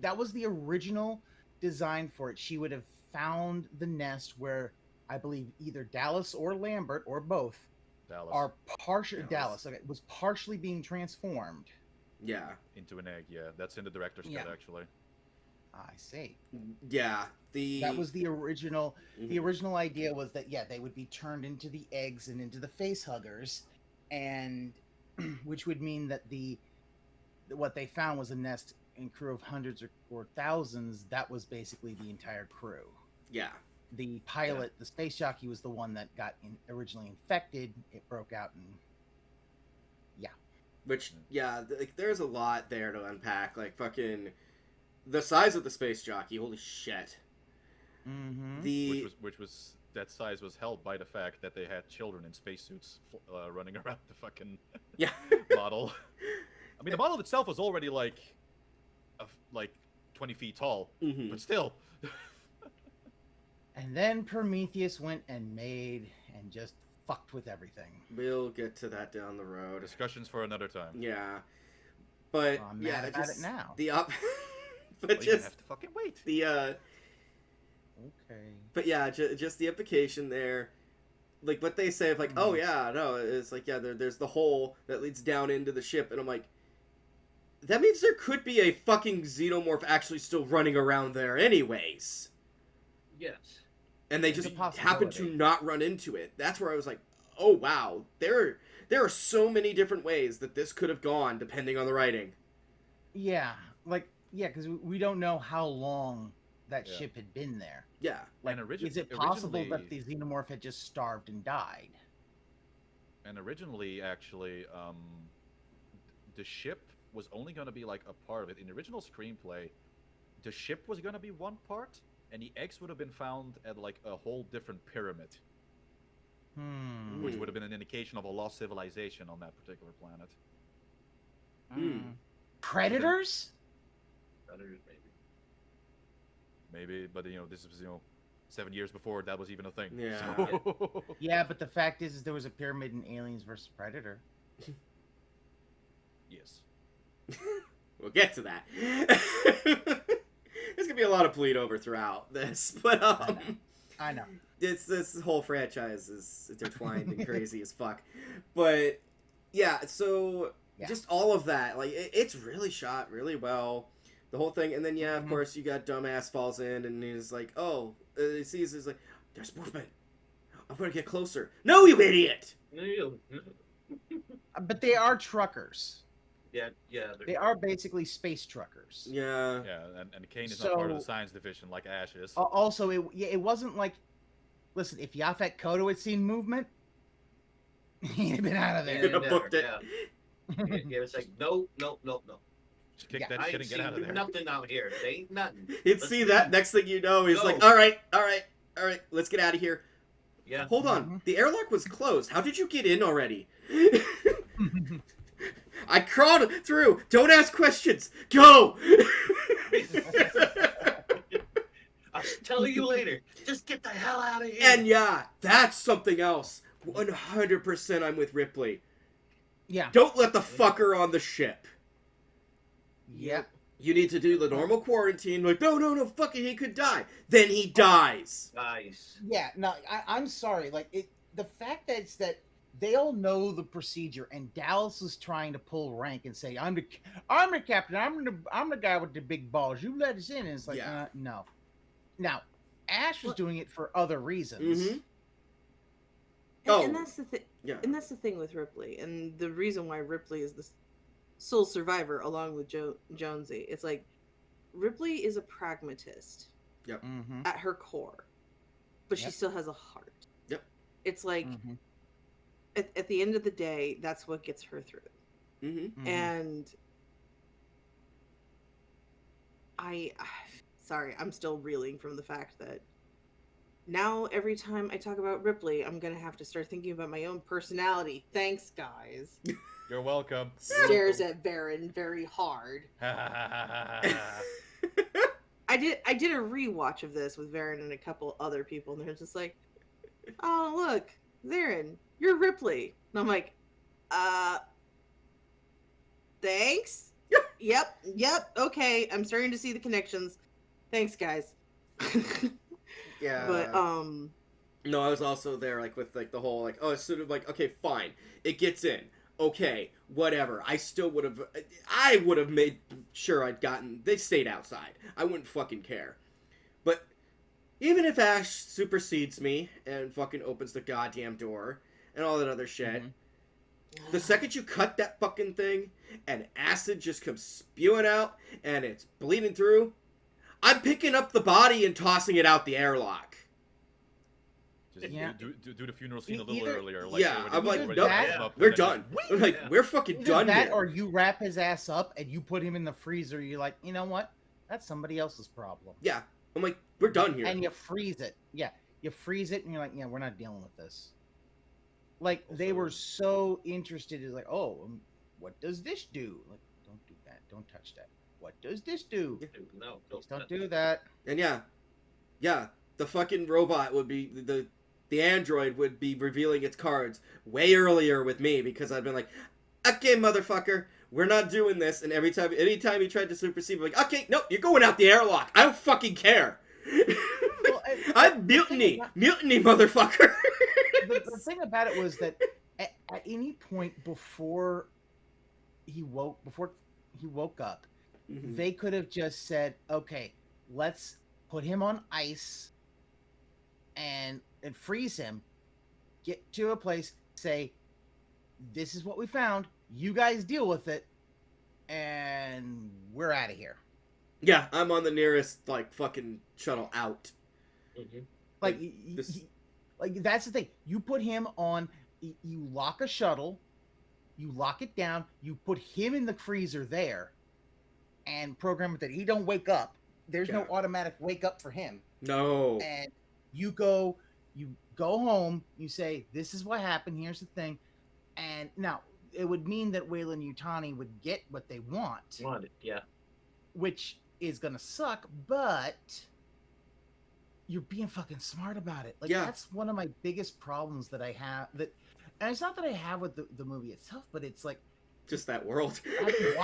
That was the original design for it. She would have found the nest where I believe either Dallas or Lambert or both Dallas. are Dallas. Okay, was partially being transformed. into an egg. Yeah, that's in the director's cut actually. I see. Yeah, that was the original. The original idea was that they would be turned into the eggs and into the face huggers, and which would mean that what they found was a nest and crew of hundreds or thousands. That was basically the entire crew. Yeah. The pilot, the space jockey, was the one that got originally infected. It broke out and which like there's a lot there to unpack. Like fucking the size of the space jockey. Holy shit. Mm-hmm. Which was that size was held by the fact that they had children in spacesuits running around the fucking model. I mean, the model itself was already like 20 feet tall, but still. And then Prometheus went and made and just fucked with everything. We'll get to that down the road. Discussions for another time. Yeah, but I'm mad about it now. But you have to fucking wait. Okay. But yeah, just the implication there, like what they say of like, oh yeah, no, it's like there's the hole that leads down into the ship, and I'm like, that means there could be a fucking xenomorph actually still running around there, anyways. Yes. And they just happen to not run into it. That's where I was like, oh wow, there are so many different ways that this could have gone depending on the writing. Yeah, because we don't know how long that ship had been there. Yeah. Like, is it possible that the xenomorph had just starved and died? And originally, actually, the ship was only going to be like a part of it. In the original screenplay, the ship was going to be one part, and the eggs would have been found at like a whole different pyramid. Which would have been an indication of a lost civilization on that particular planet. Predators? Predators, maybe, but this was 7 years before that was even a thing. Yeah. So. Yeah, but the fact is there was a pyramid in Aliens vs. Predator. Yes. We'll get to that. There's gonna be a lot of bleed over throughout this, but I know. This whole franchise is intertwined and crazy as fuck. But yeah, so just all of that, like it's really shot really well, the whole thing. And then of course you got dumbass falls in and he's like, oh, he sees he's like, there's movement. I'm gonna get closer. No, you idiot. But they are truckers. Yeah. They are basically space truckers. Yeah. Yeah, and Kane is not part of the science division like Ash is. Also, it wasn't like, listen, if Yaphet Kotto had seen movement, he'd have been out of there. He'd have booked it. Yeah, it's like, no. Just kick that shit and get out of there. Nothing out here. There ain't nothing. He'd see that. Next thing you know, he's like, all right, let's get out of here. Yeah. Hold on. The airlock was closed. How did you get in already? I crawled through. Don't ask questions. Go. I'll tell you later. Just get the hell out of here. And that's something else. 100% I'm with Ripley. Yeah. Don't let the fucker on the ship. Yep. You need to do the normal quarantine. Like, no, fuck it, he could die. Then he dies. Nice. Yeah, no, I'm sorry. Like, the fact that it's that they all know the procedure, and Dallas is trying to pull rank and say, I'm the captain. I'm the guy with the big balls. You let us in. And it's like, no. Now, Ash was doing it for other reasons. And that's the thing. Yeah. And that's the thing with Ripley, and the reason why Ripley is the sole survivor along with Jonesy. It's like Ripley is a pragmatist. Yep. At her core, but she still has a heart. Yep. It's like at the end of the day, that's what gets her through. And sorry, I'm still reeling from the fact that now every time I talk about Ripley, I'm gonna have to start thinking about my own personality. Thanks, guys. You're welcome. Stares at Varren very hard. I did a rewatch of this with Varren and a couple other people, and they're just like, "Oh, look, Varren, you're Ripley." And I'm like, thanks. Yep. Okay, I'm starting to see the connections. Thanks, guys. Yeah. But no, I was also there, like with like the whole like, oh, it's sort of like, okay, fine, it gets in. okay, whatever. I would have made sure they stayed outside. I wouldn't fucking care. But even if Ash supersedes me and fucking opens the goddamn door and all that other shit, the second you cut that fucking thing and acid just comes spewing out and it's bleeding through, I'm picking up the body and tossing it out the airlock. Just Yeah. do the funeral scene a little Either- earlier. Like, yeah, I'm like, when no, they wrap him up, we're and then done. just- I'm like, Yeah. we're fucking Either done that here. or you wrap his ass up and you put him in the freezer. You're like, you know what? That's somebody else's problem. Yeah, I'm like, we're done here. And you freeze it. Yeah, you freeze it, and you're like, yeah, we're not dealing with this. Like they were so interested in like, oh, what does this do? Like, don't do that. Don't touch that. What does this do? No, Please don't do that. And yeah, the fucking robot would be the android would be revealing its cards way earlier with me because I'd been like, okay, motherfucker, we're not doing this. And anytime he tried to supersede, I'm like, okay, nope, you're going out the airlock. I don't fucking care. Well, I'm mutiny, motherfucker. The thing about it was that at any point before he woke up, Mhm. they could have just said, okay, let's put him on ice and freeze him, get to a place, say, this is what we found, you guys deal with it, and we're out of here. Yeah, I'm on the nearest like fucking shuttle out. Like, this- like that's the thing. You put him on, you lock a shuttle, you lock it down, you put him in the freezer there, and program it that he don't wake up. There's no Yeah. automatic wake up for him. No. And you go home, you say, this is what happened, here's the thing. And now it would mean that Wayland Yutani would get what they want, Yeah. which is gonna suck, but you're being fucking smart about it. Like, Yeah. that's one of my biggest problems that I have. And it's not that I have with the movie itself, but it's like, Just that world. having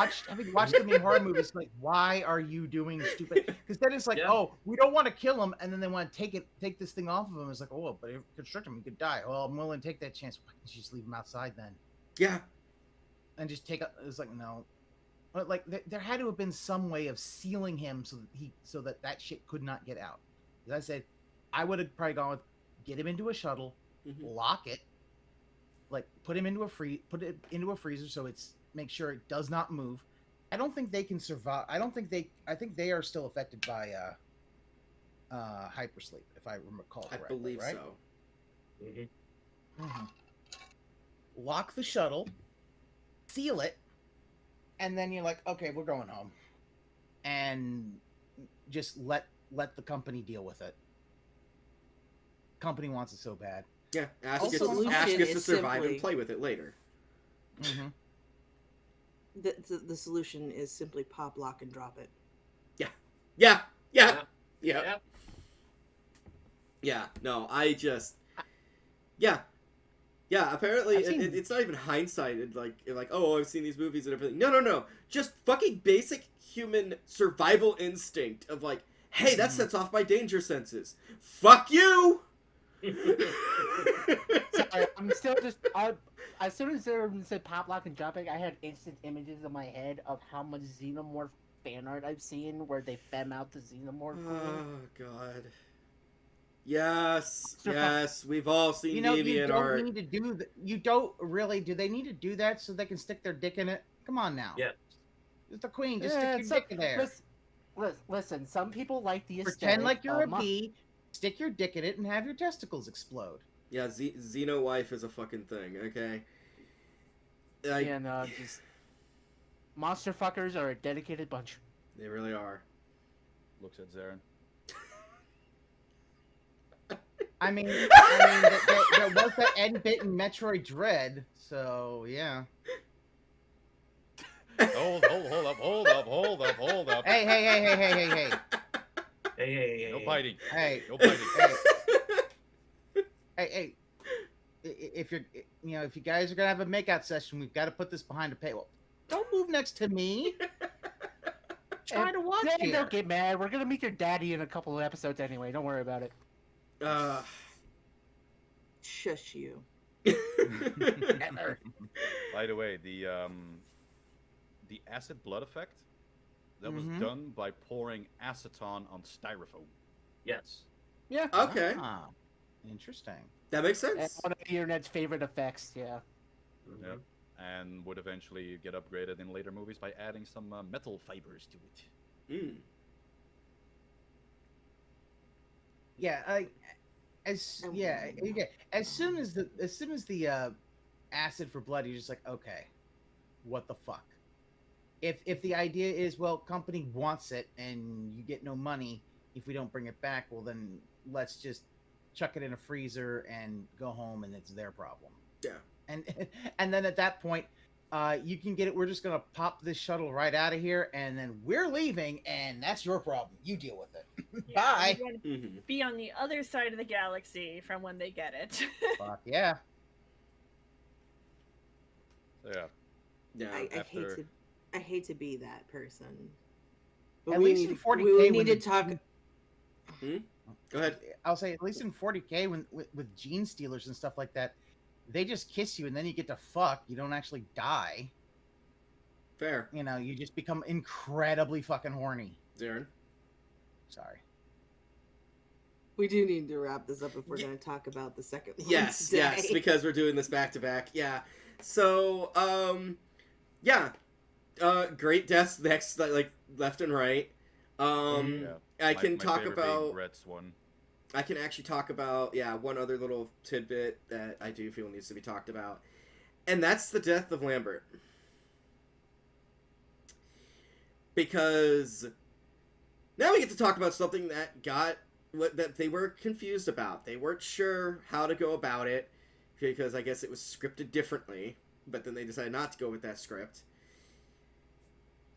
watched so many horror movies, like, why are you doing stupid? Because then it's like, Yeah. oh, we don't want to kill him, and then they want to take this thing off of him. It's like, oh, but if you constrict him, he could die. Well, I'm willing to take that chance. Why can't you just leave him outside then? Yeah. And just take it. It's like, no. But like, there had to have been some way of sealing him so that shit could not get out. As I said, I would have probably gone with get him into a shuttle, Mhm. lock it, like put it into a freezer so it's make sure it does not move. I don't think they can survive. I think they are still affected by hypersleep, if I recall I correctly. believe right? so. Mhm. Lock the shuttle, seal it, and then you're like, okay, we're going home, and just let the company deal with it. Company wants it so bad. Yeah. Ash Also, gets solution to is survive and simply- play with it later. Mm-hmm. The solution is simply pop, lock, and drop it. Yeah. Yeah. Yeah, no, I just, yeah, apparently I've seen- it's not even hindsight, and like, oh, I've seen these movies and everything. No, just fucking basic human survival instinct of like, hey, that sets off my danger senses. Fuck you! Sorry, I'm still just. As soon as they said pop, lock, and drop it, I had instant images in my head of how much xenomorph fan art I've seen where they fem out the xenomorph. Oh, God. Yes, So yes, we've all seen You know, you deviant don't art. need to do that. You don't really. Do they need to do that so they can stick their dick in it? Come on now. Yeah. It's the queen. Just Yeah, stick your dick in there. Listen, some people like the aesthetic. Pretend like you're a of bee. Stick your dick in it and have your testicles explode. Yeah, Xeno wife is a fucking thing, okay? Yeah, no, just monster fuckers are a dedicated bunch. They really are. Looks at Xeiren. I mean, there was that end bit in Metroid Dread, so yeah. Hold up. Hey. Hey. No biting. Hey, No biting. hey. If you guys are gonna have a makeout session, we've got to put this behind a paywall. Don't move next to me. Try to watch Then here. don't get mad. We're gonna meet your daddy in a couple of episodes anyway. Don't worry about it. Shush you. Ever. By the way, the acid blood effect that was done by pouring acetone on styrofoam. Yes. Yeah. Okay, Interesting. that makes And sense. one of the internet's favorite effects. Yeah. Yep. And would eventually get upgraded in later movies by adding some metal fibers to it. Mm. Yeah, as soon as the acid for blood, you're just like, okay, what the fuck? If the idea is, well, company wants it and you get no money if we don't bring it back, well then let's just chuck it in a freezer and go home and it's their problem. Yeah. And then at that point, you can get it. We're just gonna pop this shuttle right out of here, and then we're leaving, and that's your problem. You deal with it. Yeah, Bye. you wanna be on the other side of the galaxy from when they get it. Fuck yeah. So, yeah. Yeah. I hate to be that person. At least in 40K, we need to talk. Go ahead. I'll say at least in 40K, when with gene stealers and stuff like that, they just kiss you and then you get to fuck. You don't actually die. Fair. You know, you just become incredibly fucking horny. Xeiren. Sorry. We do need to wrap this up if we're going to talk about the second one. Yes, today. yes, because we're doing this back to back. Yeah. So, yeah. Great deaths next, like left and right. I can talk about Brett's one. I can actually talk about one other little tidbit that I do feel needs to be talked about, and that's the death of Lambert. Because now we get to talk about something that they were confused about. They weren't sure how to go about it because I guess it was scripted differently, but then they decided not to go with that script.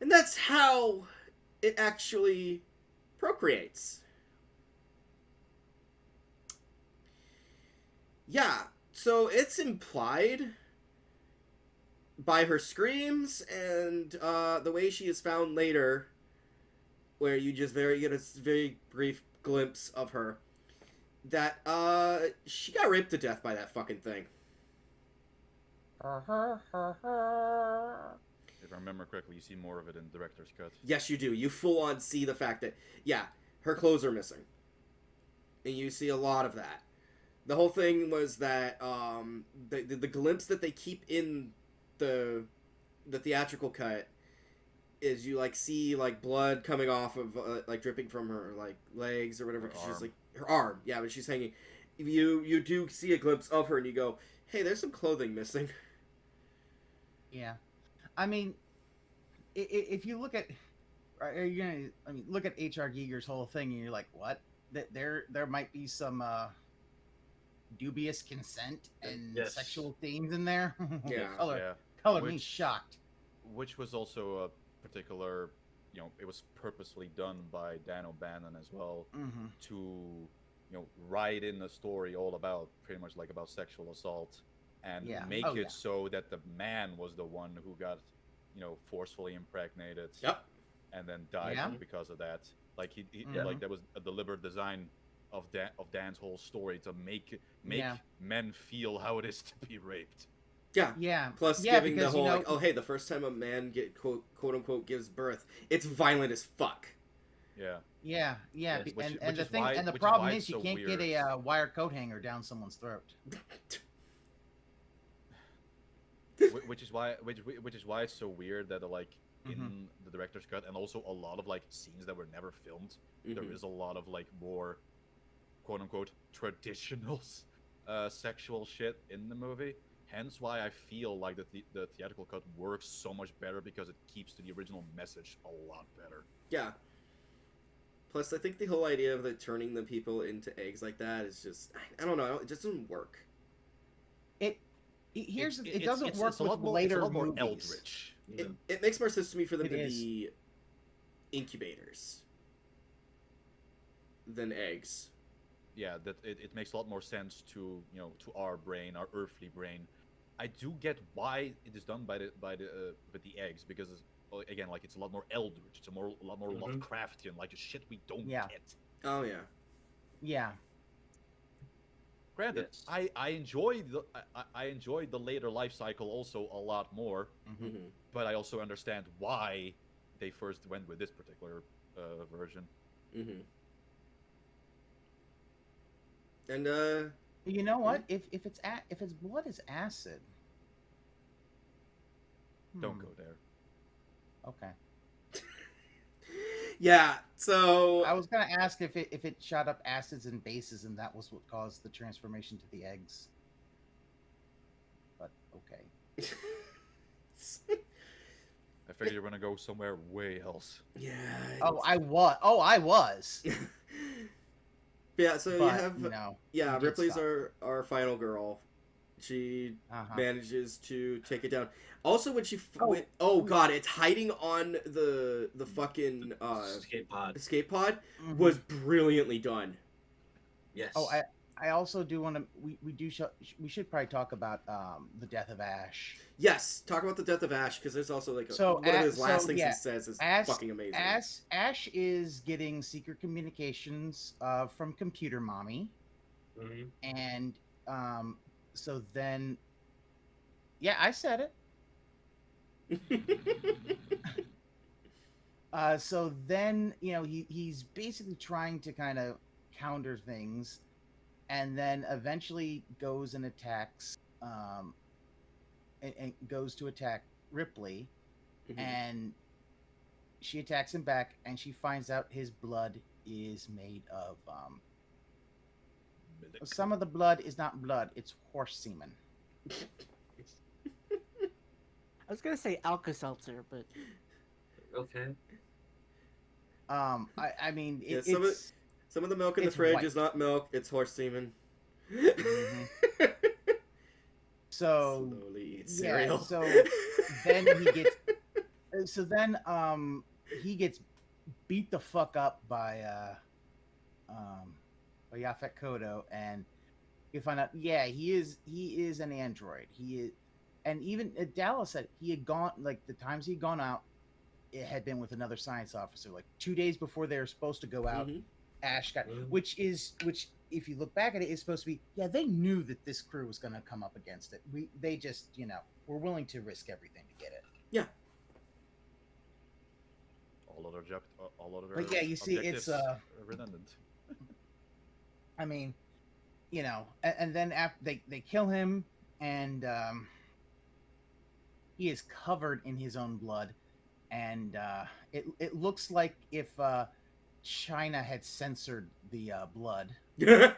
And that's how it actually procreates. Yeah, so it's implied by her screams and the way she is found later, where you just get a very brief glimpse of her, that she got raped to death by that fucking thing. If I remember correctly, you see more of it in director's cut. Yes, you do. You full on see the fact that her clothes are missing, and you see a lot of that. The whole thing was that the glimpse that they keep in the theatrical cut is you see blood coming off of dripping from her legs or whatever. She's her arm, but she's hanging. You do see a glimpse of her and you go, hey, there's some clothing missing. Yeah, I mean, if you look at, look at H.R. Giger's whole thing and you're like, what? That there might be some dubious consent and sexual themes in there. Color me shocked. Which was also a particular, it was purposely done by Dan O'Bannon as well to, write in a story all about pretty much about sexual assault and make it so that the man was the one who got, forcefully impregnated. Yep. And then died because of that. He that was a deliberate design of Dan's whole story to make men feel how it is to be raped. Yeah. Plus, giving the whole hey, the first time a man quote unquote gives birth, it's violent as fuck. Yeah. And the problem is you can't get a wire coat hanger down someone's throat. which is why it's so weird that in the director's cut and also a lot of scenes that were never filmed, there is a lot of more quote unquote traditional sexual shit in the movie. Hence why I feel like the theatrical cut works so much better because it keeps to the original message a lot better. Yeah. Plus, I think the whole idea of turning the people into eggs like that is just, I don't know, it just doesn't work. It doesn't work with later it's a lot more movies. eldritch. It makes more sense to me for them to be incubators than eggs. Yeah, that it makes a lot more sense to to our brain, our earthly brain. I do get why it is done with the eggs because again, it's a lot more eldritch. It's a lot more Lovecraftian, the shit we don't get. Oh yeah. Yeah. Granted, Yes. I enjoyed the later life cycle also a lot more, Mm-hmm. but I also understand why they first went with this particular version. Mm-hmm. And You know what? If its blood is acid, Don't go there. Okay. yeah, so I was gonna ask if it shot up acids and bases, and that was what caused the transformation to the eggs. But okay. I figured you were gonna go somewhere way else. Yeah. Oh, I was. Yeah, so but, you have you did Ripley's stop. our final girl. She Uh-huh. manages to take it down. Also, when she Oh. god, it's hiding on the fucking escape pod Mhm. was brilliantly done. Yes. Oh, I also do want to. We should probably talk about the death of Ash. Yes, talk about the death of Ash, because there's also like So, one of his last so, things yeah, he says is Ash, fucking amazing. Ash is getting secret communications from Computer Mommy, Mhm. and so then, yeah, I said it. So then, he's basically trying to kind of counter things, and then eventually goes and attacks, and goes to attack Ripley, Mhm. and she attacks him back, and she finds out his blood is made of some of the blood is not blood, it's horse semen. I was gonna say Alka-Seltzer, but Okay. I mean, Yeah, it's some of the milk in the it's fridge white. is not milk, it's horse semen. Mhm. So Slowly eat yeah, cereal. so then he gets beat the fuck up by Yaphet Kotto, and you find out he is an android. He is, and even Dallas said he had gone, like, the times he'd gone out, it had been with another science officer. Like 2 days before they were supposed to go out, Mhm. Ash got, which if you look back at it, is supposed to be, they knew that this crew was going to come up against it. They just were willing to risk everything to get it. Yeah. All other But yeah, you see, it's redundant. I mean, and then after they kill him, and he is covered in his own blood, and it looks like if China had censored the blood. Yeah.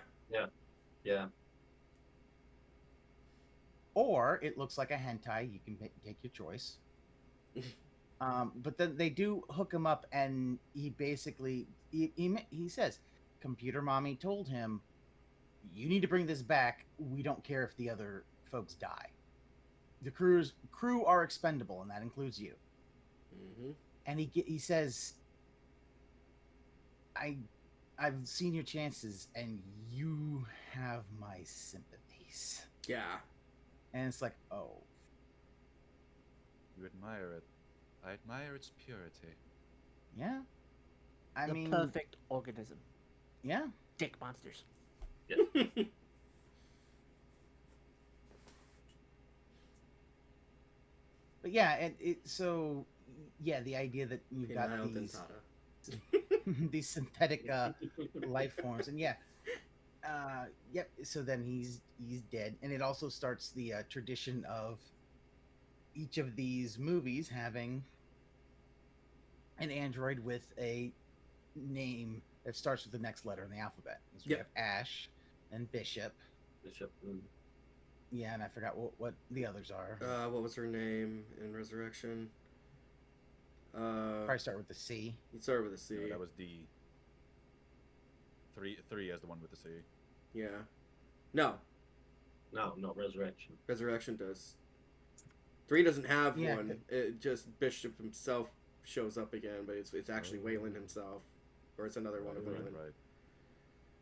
Or it looks like a hentai. You can take your choice. But then they do hook him up, and he basically he says, Computer Mommy told him, you need to bring this back. We don't care if the other folks die. The crew are expendable, and that includes you. Mm-hmm. And he says, I've seen your chances, and you have my sympathies. Yeah. And it's like, oh. You admire it. I admire its purity. Yeah. I mean, perfect organism. Yeah. Dick monsters. Yeah. But yeah, so the idea that you've got these synthetic life forms, and so then he's dead, and it also starts the tradition of each of these movies having an android with a name that starts with the next letter in the alphabet. So we have Ash and Bishop. Yeah, and I forgot what the others are. What was her name in Resurrection? Probably start with the C. You start with a C. No, that was D. Three as the one with the C. Yeah. No, Resurrection. Resurrection does. 3 doesn't have Yeah, one. It just Bishop himself shows up again, but it's actually Wayland himself, or it's another one of Wayland.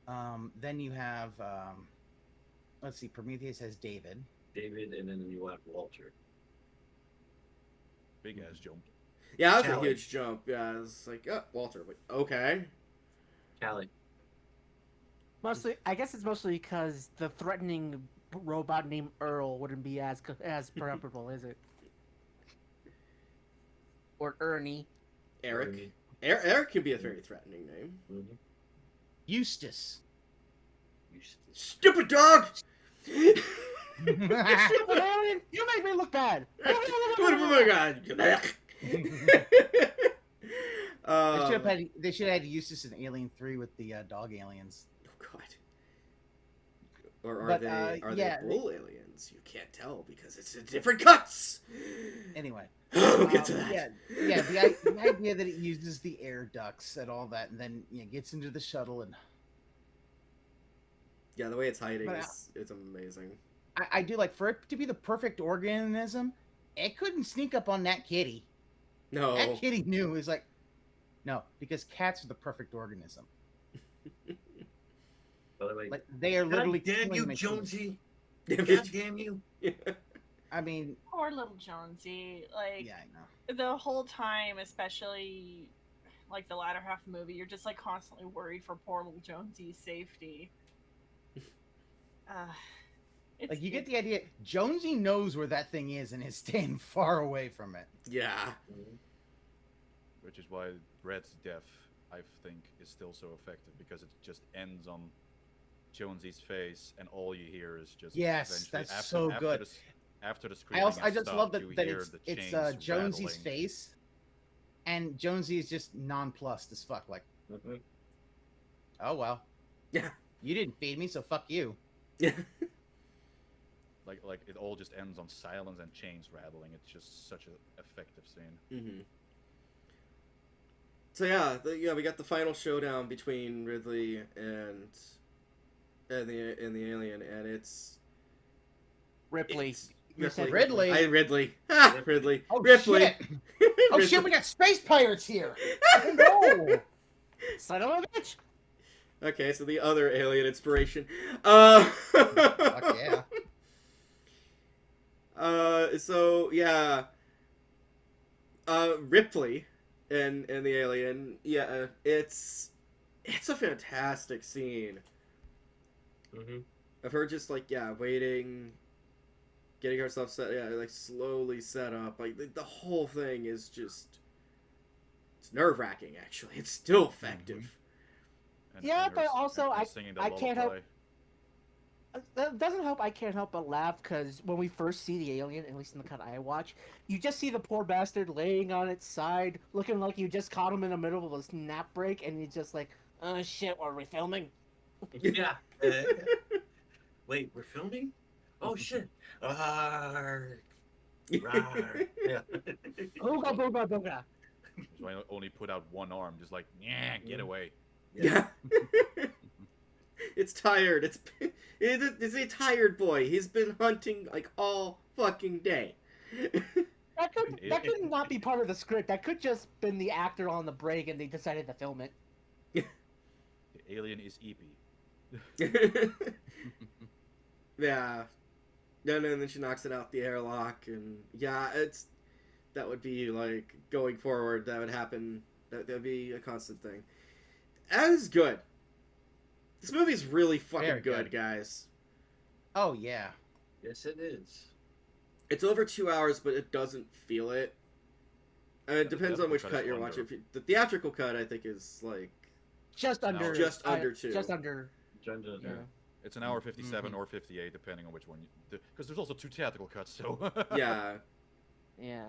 Right. Then you have let's see, Prometheus has David, and then you have Walter. Big ass jump. Yeah, that's a huge jump. Yeah, it's like, Walter. Wait, okay. Callie. Mostly, I guess it's mostly because the threatening robot named Earl wouldn't be as preferable, is it? Or Ernie. Eric. Ernie. Eric can be a very threatening name. Mhm. Eustace. Stupid dog! Stupid alien! You make me look bad. Oh my god! They should have had Eustace in Alien 3 with the dog aliens. Oh god. Or are But, they bull aliens? You can't tell because it's in different cuts. Anyway. We'll get to that. Yeah. The idea that it uses the air ducts and all that, and then gets into the shuttle, and Yeah, the way it's hiding it's amazing. I do like for it to be the perfect organism. It couldn't sneak up on that kitty. No. That kitty knew. It was like, no, because cats are the perfect organism. Like they are literally. God damn you, killing Jonesy! Damn God damn you! I mean, Poor little Jonesy. Like, yeah, I know. the whole time, especially like the latter half of the movie, you're just like constantly worried for poor little Jonesy's safety. Like you get the idea. Jonesy knows where that thing is and is staying far away from it. Yeah. Which is why Red's death, I think, is still so effective, because it just ends on Jonesy's face, and all you hear is just Yes, that's so good. After the screaming, I just stuff, love that you that hear the it's chains Jonesy's rattling. face, and Jonesy is just nonplussed as fuck. Like, oh well, Yeah. you didn't feed me, so fuck you. Yeah. Like it all just ends on silence and chains rattling. It's just such an effective scene. Mm-hmm. So yeah, we got the final showdown between Ridley and the alien, and it's Ripley. You said Ridley. Ridley. Ha! Ridley. Oh Ripley. shit! Oh Ridley. shit! We got space pirates here. Oh no! Son of a bitch. Okay, so the other alien inspiration. Fuck yeah. So yeah. Ripley and the alien. Yeah, it's a fantastic scene. Of her just waiting, getting herself set, slowly set up. Like the whole thing is just, it's nerve-wracking. Actually, it's still effective. Yeah, but also I I can't help. That doesn't help. I can't help but laugh because when we first see the alien, at least in the cut I watch, you just see the poor bastard laying on its side, looking like you just caught him in the middle of a snap break, and you're just like, "Oh shit, are we filming?" Yeah. Wait, we're filming? Oh shit! Rawr. Rawr. Yeah. Booga booga booga. So I only put out one arm, just like, yeah, get away. Yeah. It's tired. It's a tired boy. He's been hunting all fucking day. That could not be part of the script. That could just been the actor on the break and they decided to film it. The alien is Eepy. Yeah. No, and then she knocks it out the airlock, and yeah, that would be going forward. That would happen. That would be a constant thing. That is good. This movie's really fucking Very good, good. guys. Oh yeah. Yes, it is. It's over 2 hours, but it doesn't feel it. It depends on which theatrical cut you're cut is watching. The theatrical cut, I think, is Just under. just under 2. Just under. Gender. Yeah. It's an hour 57 or 58, depending on which one. Because there's also 2 theatrical cuts, so. Yeah. Yeah.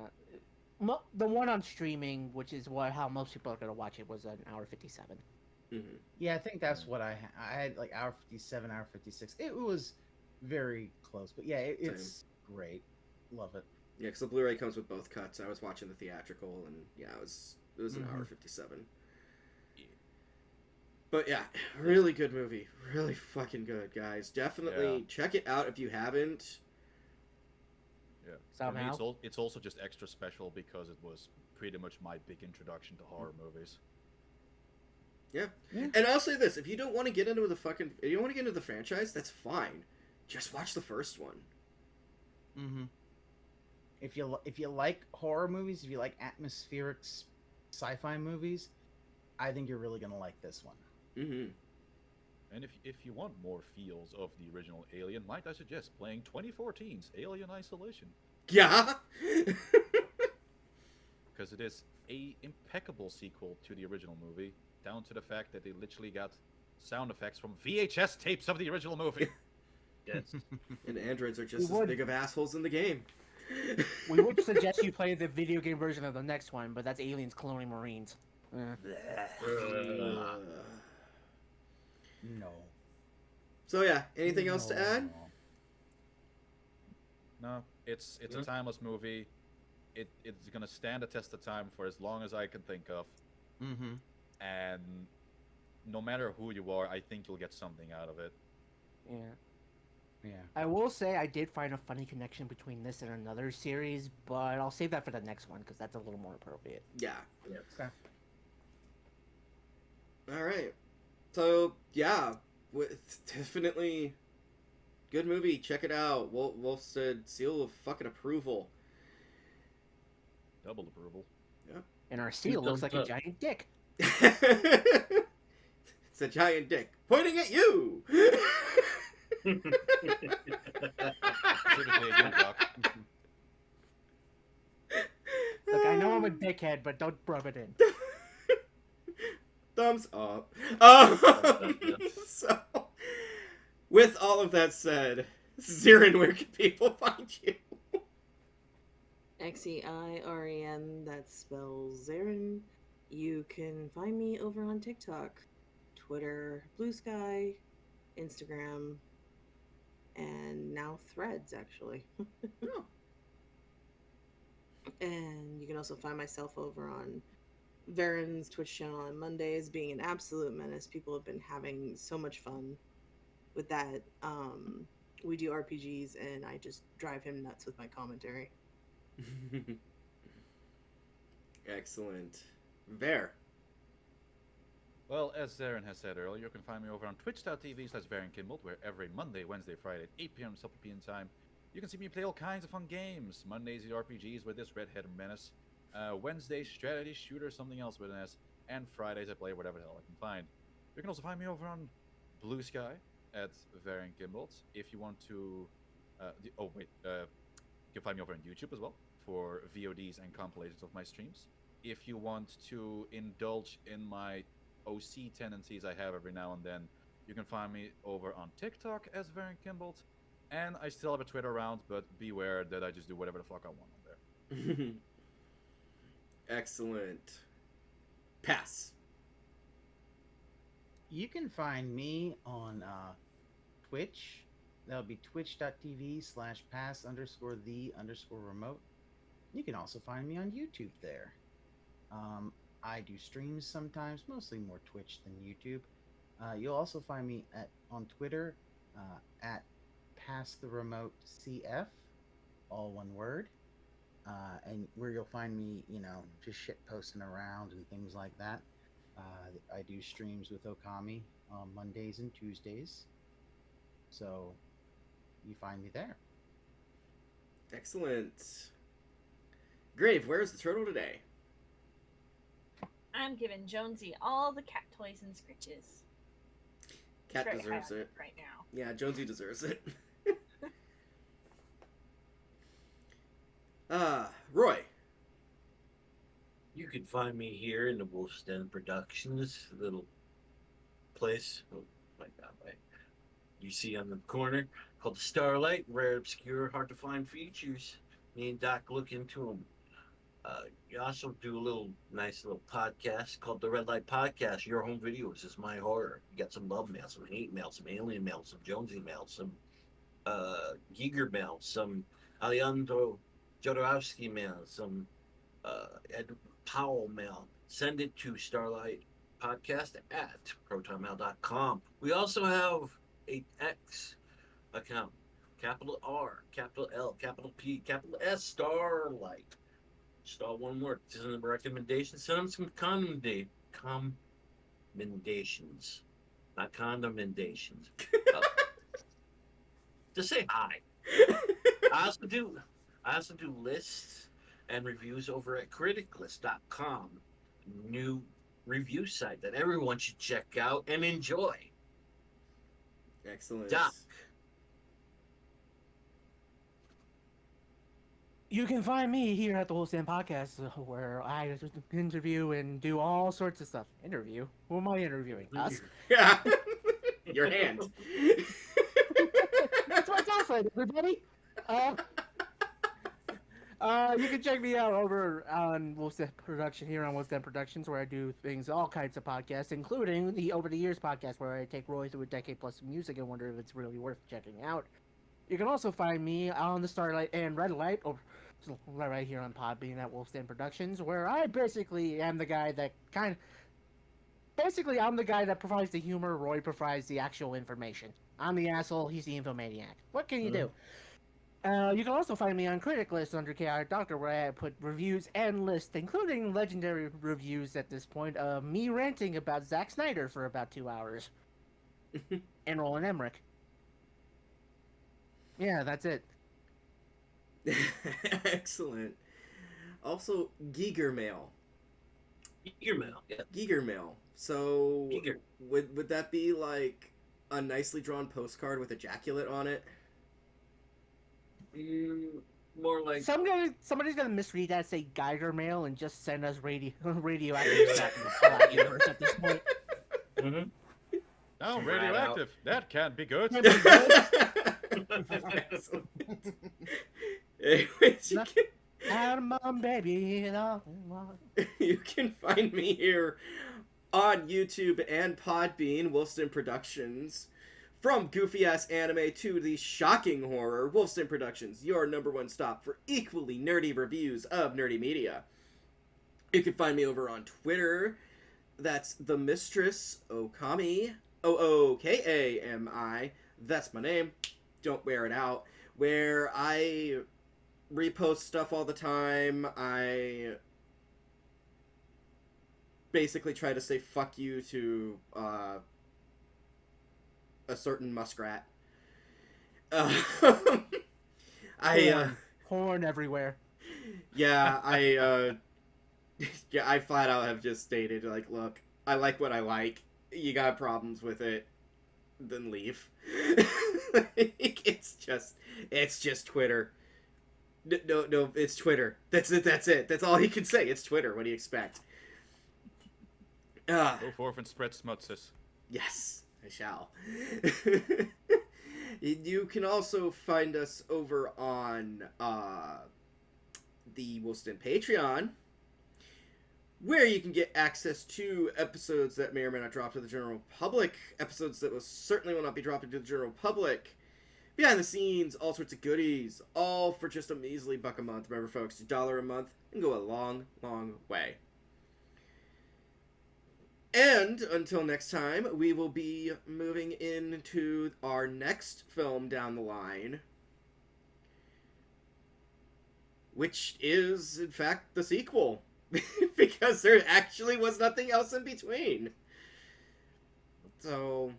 The one on streaming, which is how most people are gonna watch it, was an hour 57. Mm-hmm. Yeah, I think that's what I had hour 57, hour 56. It was very close, but yeah, it's great. Love it. Yeah, because the Blu-ray comes with both cuts. I was watching the theatrical, and yeah, it was an hour 57. But yeah, really good movie. Really fucking good, guys. Definitely check it out if you haven't. Yeah. Somehow. For me, it's also just extra special because it was pretty much my big introduction to horror movies. Yeah. And I'll say this: if you don't want to get into the franchise, that's fine. Just watch the first one. Mm-hmm. If you like horror movies, if you like atmospheric sci-fi movies, I think you're really gonna like this one. Mm-hmm. And if you want more feels of the original Alien, might I suggest playing 2014's Alien Isolation? Yeah. Because it is a impeccable sequel to the original movie, down to the fact that they literally got sound effects from VHS tapes of the original movie. Yes. And androids are just as big of assholes in the game. We would suggest you play the video game version of the next one, but that's aliens cloning Marines. No. So yeah, anything else to add? No, it's a timeless movie. It's gonna stand the test of time for as long as I can think of. Mm-hmm. And no matter who you are, I think you'll get something out of it. Yeah. Yeah. I will say I did find a funny connection between this and another series, but I'll save that for the next one because that's a little more appropriate. Yeah. Okay. All right. So yeah, definitely good movie. Check it out. Wolf said seal of fucking approval. Double approval. Yeah. And our seal looks like a giant dick. It's a giant dick pointing at you. Specifically a good rock. Look, I know I'm a dickhead, but don't rub it in. Thumbs up. So, with all of that said, Xeiren, where can people find you? Xeiren, that spells Xeiren. You can find me over on TikTok, Twitter, Blue Sky, Instagram, and now Threads, actually. Oh. And you can also find myself over on Varren's Twitch channel on Mondays, being an absolute menace. People have been having so much fun with that. We do RPGs, and I just drive him nuts with my commentary. Excellent. Ver. Well, as Xeiren has said earlier, you can find me over on twitch.tv/VarrenKimbold, where every Monday, Wednesday, Friday at 8 p.m. Central European time, you can see me play all kinds of fun games. Mondays, the RPGs with this redhead menace. Wednesdays, strategy, shooter, something else with an S. And Fridays, I play whatever the hell I can find. You can also find me over on Blue Sky at VarrenKimbold. If you want to... you can find me over on YouTube as well for VODs and compilations of my streams. If you want to indulge in my OC tendencies I have every now and then, you can find me over on TikTok as VarrenKimbold. And I still have a Twitter account, but beware that I just do whatever the fuck I want on there. Excellent. Pass. You can find me on Twitch. That'll be twitch.tv/pass_the_remote. You can also find me on YouTube there. I do streams sometimes, mostly more Twitch than YouTube. You'll also find me on Twitter at PassTheRemoteCF, all one word. And where you'll find me, just shit posting around and things like that. I do streams with Ookami on Mondays and Tuesdays. So you find me there. Excellent. Grave, where's the turtle today? I'm giving Jonesy all the cat toys and scritches. Cat Very deserves high it. right now. Yeah, Jonesy deserves it. Roy. You can find me here in the Wolf's Den Productions, little place. Oh my God, you see on the corner called the Starlight. Rare, obscure, hard to find features. Me and Doc look into them. You also do a nice little podcast called the Red Light Podcast. Your home videos is my horror. You got some love mail, some hate mail, some alien mail, some Jonesy mail, some Giger mail, some Alejandro Jodorowsky mail, some Ed Powell mail. Send it to starlightpodcast@protonmail.com. We also have a X account. Capital R, capital L, capital P, capital S, Starlight. Just all one word. Send them recommendations. Send them some commendations. Not condemnations. Just say hi. I also do lists and reviews over at criticlist.com. New review site that everyone should check out and enjoy. Excellent. Doc. You can find me here at the Whole Stand Podcast, where I interview and do all sorts of stuff. Interview? Who am I interviewing? Us? Yeah. Your hand. That's what it sounds like, everybody. You can check me out over on Wolf's Production here on Wolf's Den Productions, where I do things, all kinds of podcasts, including the Over the Years podcast, where I take Roy through a decade plus of music and wonder if it's really worth checking out. You can also find me on the Starlight and Red Light, or right here on Podbean at Wolf's Den Productions, where I basically am the guy that I'm the guy that provides the humor. Roy provides the actual information. I'm the asshole. He's the infomaniac. What can you do? You can also find me on Critic List under Chaotic Doctor, where I put reviews and lists, including legendary reviews at this point, of me ranting about Zack Snyder for about 2 hours. And Roland Emmerich. Yeah, that's it. Excellent. Also, Giger Mail. Giger Mail. Yeah. Giger Mail. So, Giger. would that be like a nicely drawn postcard with ejaculate on it? More like somebody's gonna misread that, say Geiger Mail, and just send us radioactive stuff in the flat universe at this point. Mm-hmm. Oh, radioactive. That can't be good. Excellent. Anyways, you can find me here on YouTube and Podbean, Wolfston Productions. From goofy-ass anime to the shocking horror, Wolfston Productions, your #1 stop for equally nerdy reviews of nerdy media. You can find me over on Twitter. That's the Mistress Ookami, Ookami. That's my name. Don't wear it out. Where I repost stuff all the time. I basically try to say fuck you to a certain muskrat. Horn everywhere. Yeah, I flat out have just stated, like, look, I like what I like. You got problems with it, then leave. It's just Twitter. No, it's Twitter. That's it. That's all he can say. It's Twitter. What do you expect? Go forth and spread smutses. Yes, I shall. You can also find us over on the Wolfston Patreon, where you can get access to episodes that may or may not drop to the general public, episodes that certainly will not be dropping to the general public, behind the scenes, all sorts of goodies, all for just a measly $1 a month. Remember, folks, $1 a month can go a long, long way. And until next time, we will be moving into our next film down the line, which is, in fact, the sequel. Because there actually was nothing else in between. So,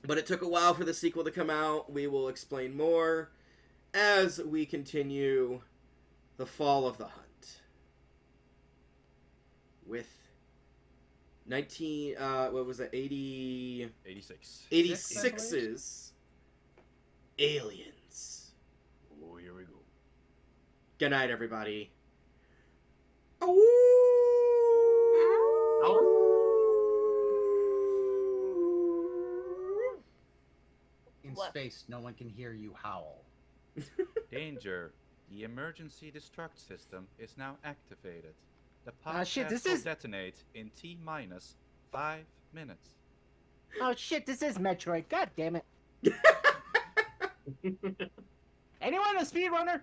but it took a while for the sequel to come out. We will explain more as we continue the Fall of the Hunt. With 86's Aliens. Oh, here we go. Good night, everybody. In space, no one can hear you howl. Danger. The emergency destruct system is now activated. The podcast will detonate in T-minus 5 minutes. Oh shit, this is Metroid. God damn it. Anyone a speedrunner?